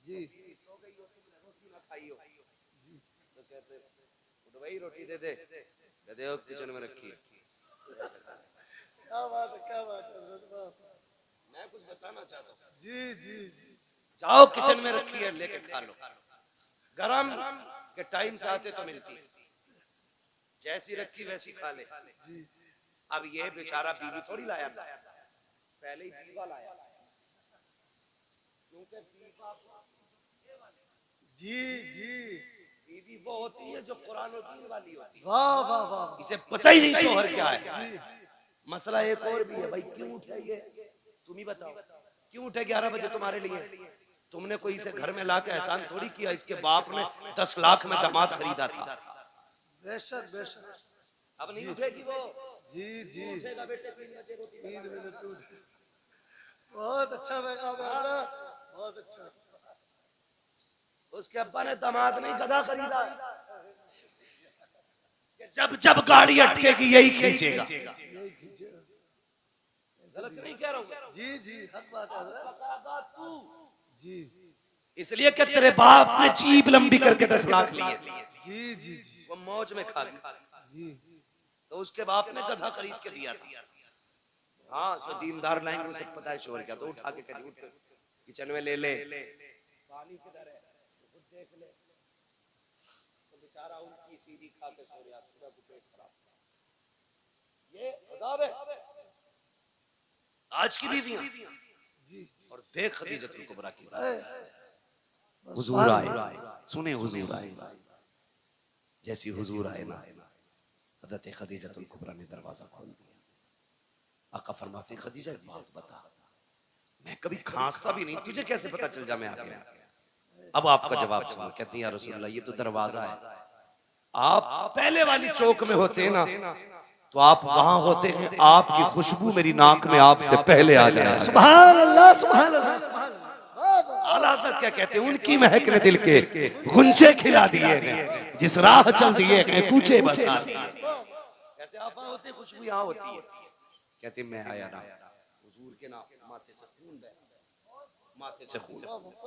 जी जी, सो गई हो तुमने, रोटी ना खाई हो, तो कहते उठ भाई रोटी दे दे, कहते हो किचन में रखी है। क्या बात है, क्या बात है, मैं कुछ बताना चाहता हूँ। जी जी जी, जाओ किचन में रखी है, लेके खा लो, गरम के टाइम से आते तो मिलती, जैसी रखी वैसी खा ले। जी अब ये बेचारा बीवी थोड़ी लाया था, पहले ही दीवा लाया, क्योंकि दीवा जी जी बीवी वो होती है जो कुरान और दीन वाली होती है। वाह वाह वाह। इसे पता ही नहीं शोहर क्या है। मसला एक और भी है भाई, क्यों उठे ये तुम ही बताओ, क्यों उठे 11 बजे तुम्हारे लिए? तुमने कोई इसे घर में ला के एहसान थोड़ी किया, इसके बाप ने 10 लाख में दामाद खरीदा था। बेशक बेशक। अब नहीं उठेगी वो। जी जी उठेगा बेटे 3 बजे रोटी 3 मिनट दूध। बहुत अच्छा पैगाम है हजरत, बहुत अच्छा। उसके अब्बा ने दामाद नहीं गधा खरीदा, जब जब गाड़ी अटकेगी यही खींचेगा। यही खींचे। गलत नहीं कह रहा हूँ। जी जी हक बात है हजरत। तू जी इसलिए कि तेरे बाप ने जीभ लंबी करके 10 लाख लिए थे, जी जी जी वो मौज में खा गई, जी। तो उसके बाप ने गधा खरीद के दिया था। हाँ तो दीनदार लाएंगे, उसे पता है शोर क्या, तो उठा के कहीं उठ किचन में ले ले, पानी किधर है खुद देख ले, तो बेचारा उनकी सीधी खा के सो गया, सुबह को पेट खराब। ये अदाब है आज की बीवियां। जी और देख खदीजतुल कुबरा की बस हुजूर आए, सुने हुजूर आए, जैसी हुजूर आए ना हज़रत खदीजतुल कुबरा ने दरवाजा खोल दिया। आका फरमाते खदीजा एक बात बता, मैं कभी खांसता भी नहीं, तुझे कैसे पता चल जा मैं आ गया? अब आपका जवाब सुनो। कहती है या रसूलल्लाह ये तो दरवाजा है, आप पहले वाली चौक में होते हैं ना तो आप वहां होते हैं, आपकी खुशबू मेरी नाक में आपसे पहले आ जाए। सुभान अल्लाह सुभान अल्लाह सुभान अल्लाह। आला हज़रत क्या कहते हैं, उनकी महक ने दिल के गुंजे खिला दिए हैं, जिस राह चल दिए हैं कूचे बसा दिए। कहते आप वहां होते, खुशबू यहाँ होती है। कहते मैं आया ना हुजूर के नाम, माथे से खून बह, माथे से खून,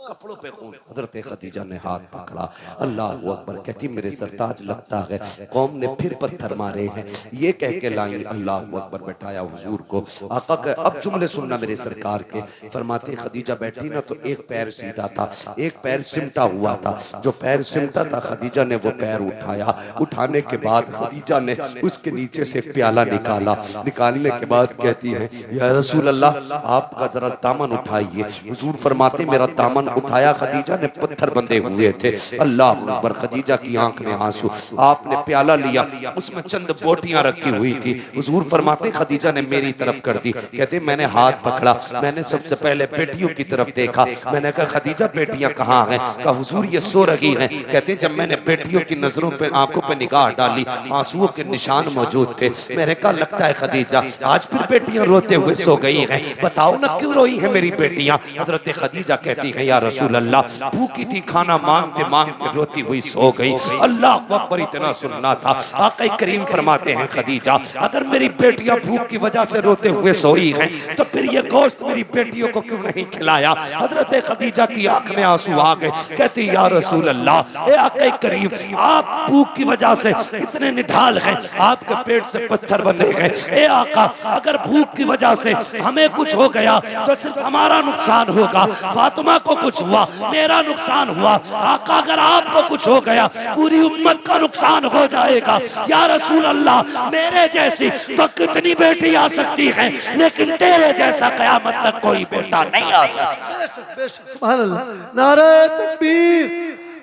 कपड़ों पे खून। हजरत खदीजा ने हाथ पकड़ा, अल्लाह अकबर। कहती मेरे सरताज लगता है कौम ने फिर पत्थर मारे हैं, ये कह के लाई अल्लाह अकबर, बैठाया हुजूर को। आका के अब जुमले सुनना मेरे सरकार के। फरमाते खदीजा बैठी ना तो एक पैर सीधा था, एक पैर सिमटा हुआ था। जो पैर सिमटा था खदीजा ने वो पैर उठाया, उठाने के बाद खदीजा ने उसके नीचे से एक प्याला निकाला, निकालने के बाद कहती है या रसूल अल्लाह आपका जरा दामन उठाइए। हुजूर फरमाते मेरा दामन उठाया, खदीजा ने पत्थर बंधे हुए थे। अल्लाह अकबर। खदीजा की आंख में आंसू। आपने प्याला लिया, उसमें चंद बोटियां रखी हुई थी। हुजूर फरमाते खदीजा ने मेरी तरफ कर दी। कहते मैंने हाथ पकड़ा, मैंने सबसे पहले बेटियों की तरफ देखा। मैंने कहा खदीजा बेटियां कहाँ हैं? कहा हुजूर ये सो रही हैं। कहते जब मैंने बेटियों की नजरों पे आंखों पे निगाह डाली, आंसुओं के निशान मौजूद थे। मैंने कहा लगता है खदीजा आज फिर बेटियां रोते हुए सो गई हैं, बताओ ना क्यों रोई है मेरी बेटियां? हजरत खदीजा कहती है या रसूल अल्लाह भूखी थी, खाना मांगते मांगते रोती हुई सो गई। अल्लाह अकबर। इतना सुनना था। आका करीम फरमाते हैं खदीजा अगर मेरी बेटियां भूख की वजह से रोते हुए सोई हैं तो फिर ये गोश्त मेरी बेटियों को क्यों नहीं खिलाया? हजरत खदीजा की आंख में आंसू आ गए। कहती या रसूल अल्लाह ए आका करीम आप भूख की वजह से इतने निढाल हैं, आपके पेट से पत्थर बने गए। ए आका अगर भूख की वजह से हमें कुछ हो गया तो सिर्फ हमारा नुकसान होगा, फातिमा को कुछ हुआ मेरा नुकसान हुआ। आका अगर आपको कुछ हो गया पूरी उम्मत का नुकसान हो जाएगा। या रसूल अल्लाह मेरे जैसी तो कितनी बेटी आ सकती है, लेकिन तेरे जैसा कयामत तक कोई बेटा नहीं आ सकता। बेशक बेशक सुभान अल्लाह। नारे तकबीर,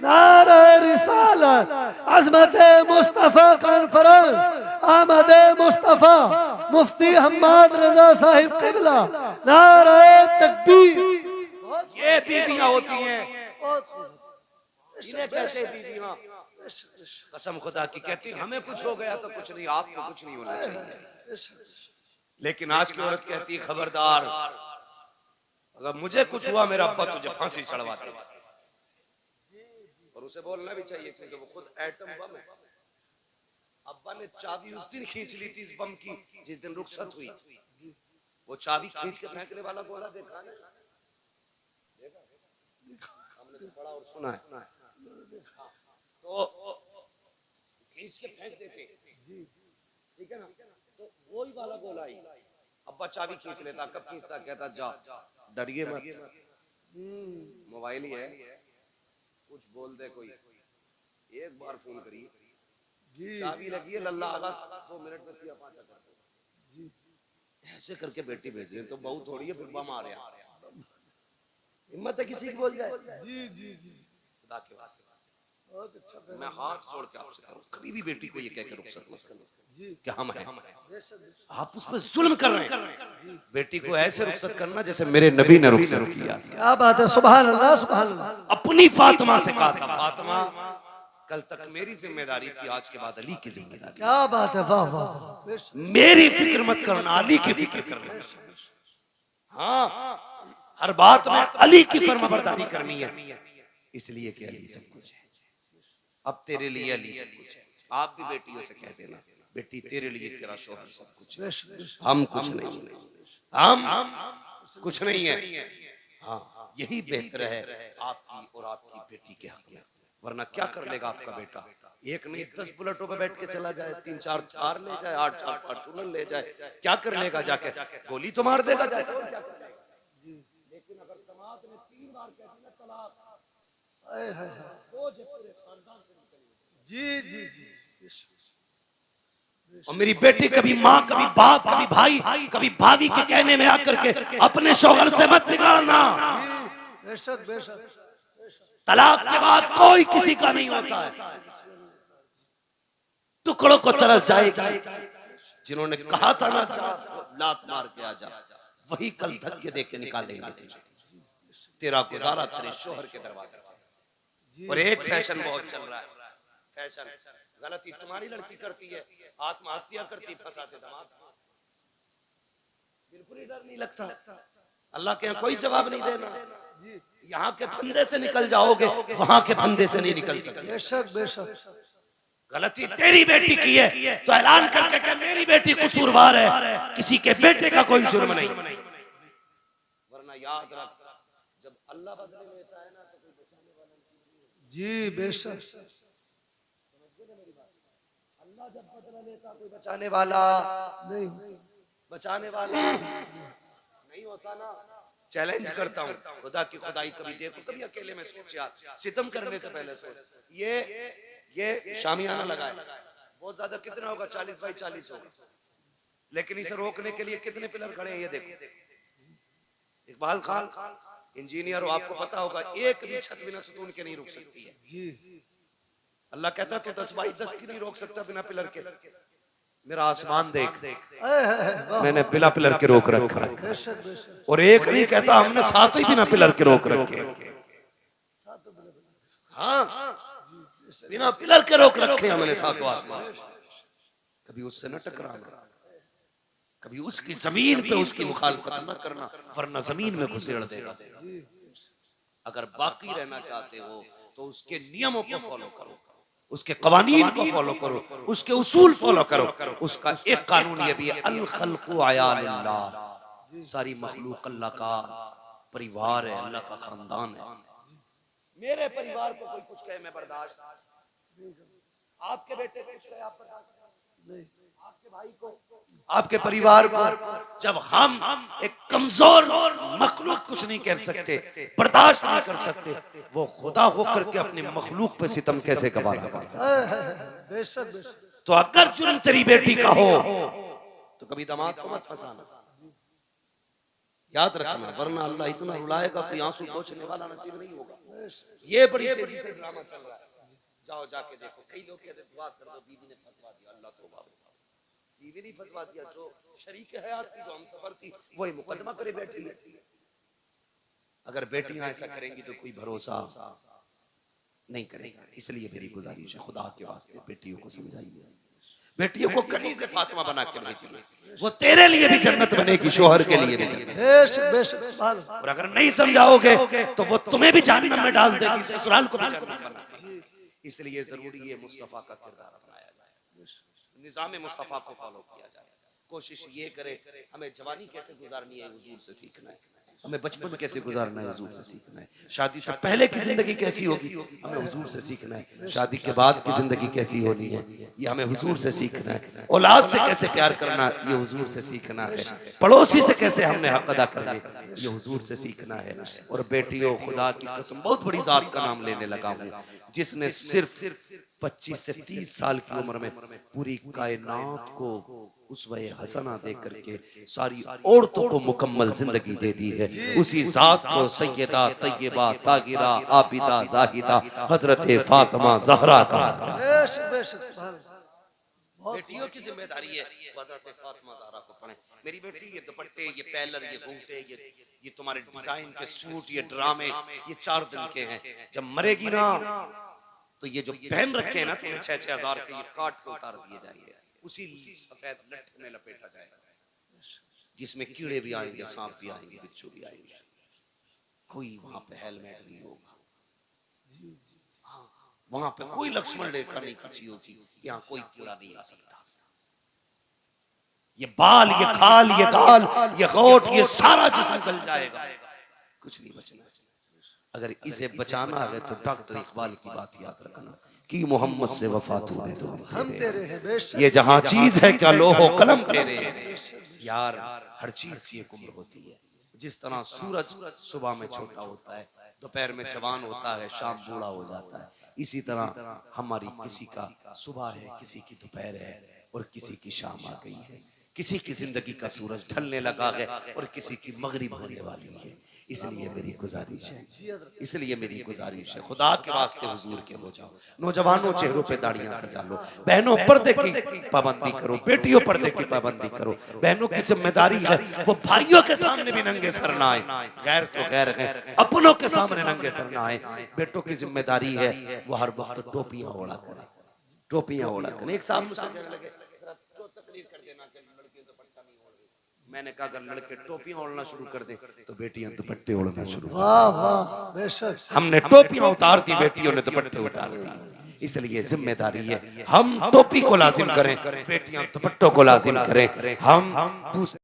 नारे रिसालत, अज़मत मुस्तफा कॉन्फ्रेंस, आमद मुस्तफा मुफ्ती हम्माद रजा साहिब किबला, नारे तकबीर। ये बीवियां होती हैं, बहुत खूब। इन्हें कहते हैं बीवियां। कसम खुदा की कहती हमें कुछ हो गया तो कुछ नहीं, आपको कुछ नहीं होना चाहिए। लेकिन आज की औरत कहती है खबरदार अगर मुझे कुछ हुआ मेरा अब्बा तुझे फांसी चढ़वाते। और उसे बोलना भी चाहिए क्योंकि वो खुद एटम बम है। अब्बा ने चाबी उस दिन खींच ली थी इस बम की जिस दिन रुखसत हुई थी। वो चाबी खींच के फेंकने वाला गोला देखा ना, हमने तो पढ़ा और सुना है। तो खींच के फेंक देते, ठीक है ना, तो वही वाला गोला ही अब्बा चाबी खींच लेता। कब खींचता? कहता जा डरिए मत, मोबाइल ही है, कुछ बोल दे कोई, एक बार फोन करिए, चाबी लगी है लल्ला आगा 2 मिनट में 3-5 कर दो। ऐसे करके बेटी भेजी है, तो बहू थोड़ी है फिर बम आ रहा। हिम्मत है किसी की बोल जाए? जी जी जी, खुदा के वास्ते बहुत अच्छा मैं हाथ जोड़ के आपसे करूं, कभी भी बेटी को ये कहकर रुखसत मत करो जी, कि हम हैं। बेशक बेशक, आप उस पर जुल्म कर रहे हैं। बेटी को ऐसे रुखसत करना जैसे मेरे नबी ने रुखसत किया। क्या बात है, सुभान अल्लाह सुभान अल्लाह। अपनी फातिमा से कहा था, फातिमा कल तक मेरी जिम्मेदारी थी, आज के बाद अली की जिम्मेदारी। क्या बात है, वाह वाह वाह, बेशक, मेरी फिक्र मत करना, अली की फिक्र करना। हाँ, हर बात में अली की फर्माबरदारी करनी है, इसलिए कि अली सब कुछ है। अब तेरे लिए अली सब कुछ है। आप भी बेटियों से कह देना, बेटी तेरे लिए तेरा शौहर सब कुछ है, बेशक बेशक, हम कुछ नहीं, हम कुछ नहीं है। हाँ, यही बेहतर है आपकी और आपकी बेटी के हक में। वरना क्या कर लेगा आपका बेटा? एक नहीं 10 बुलेटों पे बैठ के चला जाए, 3-4 थार ले जाए, 8-4 फॉर्च्यूनर ले जाए, क्या कर लेगा जाके? गोली तो मार देगा जाके। लेकिन अगर समाज ने 3 बार कह दिया तलाक, हाय हाय हाय, बोझ पूरे खानदान से निकलेगा। जी जी जी, बेशक, और मेरी बेटी कभी माँ, कभी बाप, कभी भाई, कभी भाभी के कहने में आकर के अपने शौहर से मत बिगाड़ना। जी, बेशक बेशक, तलाक के बाद कोई किसी का नहीं होता है, टुकड़ों को तरस जाएगी। जिन्होंने कहा था ना जा लात मार के आ जा, वही कल धक्के दे के निकालेंगे तुझे। तेरा गुजारा तेरे शोहर के दरवाजे से। और एक फैशन बहुत चल रहा है, फैशन गलती तुम्हारी लड़की करती है, आत्महत्या करती, फंसाते दामाद। बिल्कुल ही डर नहीं लगता। अल्लाह के यहाँ कोई जवाब नहीं देना। यहाँ के फंदे से निकल जाओगे, वहां के फंदे से नहीं निकल सकते। बेशक बेशक, गलती तेरी बेटी की है तो ऐलान करके कि मेरी बेटी कसूरवार है, किसी के बेटे का कोई जुर्म नहीं। वरना याद रख, जब अल्लाह बदले लेता है ना तो कोई बचाने वाला नहीं। जी बेशक, अल्लाह जब बदला लेता कोई बचाने वाला नहीं, बचाने वाला नहीं होता ना। चैलेंज करता हूँ, खुदा की खुदाई कभी देखो, कभी अकेले में सोच यार, सितम करने से पहले सोच। ये शामियाना लगाए, बहुत ज्यादा कितना होगा? 40 बाई 40 होगा, लेकिन इसे रोकने के लिए कितने पिलर खड़े हैं ये देखो। इकबाल खान इंजीनियर हो, आपको पता होगा एक भी छत बिना सुतून के नहीं रुक सकती है। जी, अल्लाह कहता तो 10 बाई 10 की नहीं रोक सकता बिना पिलर के। मेरा आसमान देख, हाय हाय हाय, वाह, मैंने बिना पिलर के रोक रखा है। बेशक बेशक, और एक नहीं कहता, हमने 7 ही बिना पिलर के रोक रखे। हाँ, बिना पिलर के रोक रखे हमने 7 आसमान। कभी उससे न टकराना, कभी उसकी जमीन पे उसकी मुखालफत न करना, वरना जमीन में घुसेड़ देगा। अगर बाकी रहना चाहते हो तो उसके नियमों को फॉलो करो, उसके कवानीन को फॉलो करो, उसके उसूल फॉलो करो। उसका एक कानून ये भी है, अल खल्कु अयालिल्लाह, सारी मखलूक अल्लाह का परिवार है, अल्लाह का खानदान है। मेरे परिवार को कोई कुछ कहे मैं बर्दाश्त, आपके बेटे को कुछ कहे आप बर्दाश्त नहीं, आपके भाई को, आपके परिवार को। जब हम एक कमजोर मखलूक कुछ नहीं कर सकते, बर्दाश्त नहीं कर सकते, वो खुदा होकर के अपने मखलूक पे सितम कैसे गवारा करता है? हाय हाय हाय, बेशक बेशक, तो अगर जुर्म तेरी बेटी का हो तो कभी दामाद को मत फंसाना, याद रखना, वरना अल्लाह इतना रुलाएगा कोई आंसू पोंछने वाला नसीब नहीं होगा। ये बड़ी तेजी से ड्रामा चल रहा है, जाओ जाके देखो। कई लोग कहते दुआ कर दो, बीवी ने फंसवा दिया, अल्लाह तौबा, बीवी नहीं फंसवा दिया, जो शरीक हयात थी, जो हम सफर थी, वही मुकदमा करे बैठी है। अगर बेटियां ऐसा करेंगी तो कोई भरोसा नहीं करेगा। इसलिए मेरी गुजारिश है, खुदा के वास्ते बेटियों को समझाइए, बेटियों को कनीज़े फातिमा बना के भेजिए, वो तेरे लिए भी जन्नत बनेगी, शोहर के लिए भी जन्नत। बेशक बेशक, सुभान अल्लाह, और अगर नहीं समझाओगे तो वो तुम्हें भी जहन्नम में डाल देगी, ससुराल को भी जहन्नम बना देगी। इसलिए जरूरी है मुस्तफा का किरदार अपनाया जाए, निजाम मुस्तफा को फॉलो किया जाए। कोशिश ये करे, हमें जवानी कैसे गुजारनी है हुजूर से सीखना है, हमें बचपन कैसे गुजारना है हुजूर से सीखना है, शादी से पहले की जिंदगी कैसी होगी हमें हुजूर से सीखना है, शादी के बाद की जिंदगी कैसी होनी है ये हमें हुजूर से सीखना है, औलाद से कैसे प्यार करना ये हुजूर से सीखना है, पड़ोसी से कैसे हमने हक अदा करने ये हुजूर से सीखना है। और बेटियों, खुदा की कसम बहुत बड़ी जात का नाम लेने लगा हूँ जिसने सिर्फ 25 से 30 साल की उम्र में पूरी कायनात को उसवे हसना दे करके सारी औरतों को मुकम्मल जिंदगी दे दी है। उसी जात को सैयदा तैयबा ताहिरा आबिदा जाहिदा हजरत फातिमा ज़हरा कहा जाता है। बेशक बेशक सुभान अल्लाह। बहुत बेटियों की जिम्मेदारी है हजरत फातिमा ज़हरा को पढ़े। मेरी बेटी ये दुपट्टे, ये पैलर, ये घूंघटे, ये तुम्हारे डिजाइन के सूट, ये ड्रामे, ये 4 दिन के हैं। जब मरेगी ना तो ये जो पहन रखे हैं ना तुम्हें 6-6 हजार के, ये काट के उतार दिए जाएंगे, उसी सफेद लट्ठे में लपेटा जाएगा जिसमें कीड़े भी आएंगे, सांप भी आएंगे, बिच्छू भी आएंगे। कोई वहां पे हेलमेट नहीं होगा, वहां पे कोई लक्ष्मण रेखा नहीं खींची होगी, यहाँ कोई कीड़ा नहीं आ सकता। ये बाल, ये खाल, ये गाल, ये गोट, ये सारा जिस्म गल जाएगा, कुछ नहीं बचना। अगर इसे बचाना है तो डॉक्टर इकबाल की बात याद रखना कि मोहम्मद से वफा तूने तो हम तेरे हैं बेशक। ये जहां चीज है क्या लोहो कलम तेरे यार। हर चीज की एक उम्र होती है। जिस तरह सूरज सुबह में छोटा होता है, दोपहर में जवान होता है, शाम बूढ़ा हो जाता है, इसी तरह हमारी किसी का सुबह है, किसी की दोपहर है और किसी की शाम आ गई है। किसी की जिंदगी का सूरज ढलने लगा है और किसी की मगरिब होने वाली है। इसलिए मेरी गुजारिश है, खुदा के वास्ते हुजूर के हो जाओ। नौजवानों चेहरों पे दाढ़ियां सजा लो, बहनों पर्दे की पाबंदी करो, बेटियों पर्दे की पाबंदी करो। बहनों की जिम्मेदारी है वो भाइयों के सामने भी नंगे सर ना आए, गैर तो गैर है, अपनों के सामने नंगे सर ना आए। बेटों की जिम्मेदारी है वो हर वक्त टोपियां ओढ़ा करें, टोपियां ओढ़ा करें। एक साहब मुझसे कहने लगे तकरीर कर देना कि लड़कियों दुपट्टा नहीं ओढ़ रही। मैंने कहा अगर लड़के टोपियां ओढ़ना शुरू कर दे तो बेटियां दुपट्टे ओढ़ना शुरू। वाह वाह बेशक। हमने टोपियां उतार दी, बेटियों ने दुपट्टे उतार दिए। इसलिए जिम्मेदारी है हम टोपी को लाजिम करें, बेटियां दुपट्टों को लाजिम करें। हम दूसरे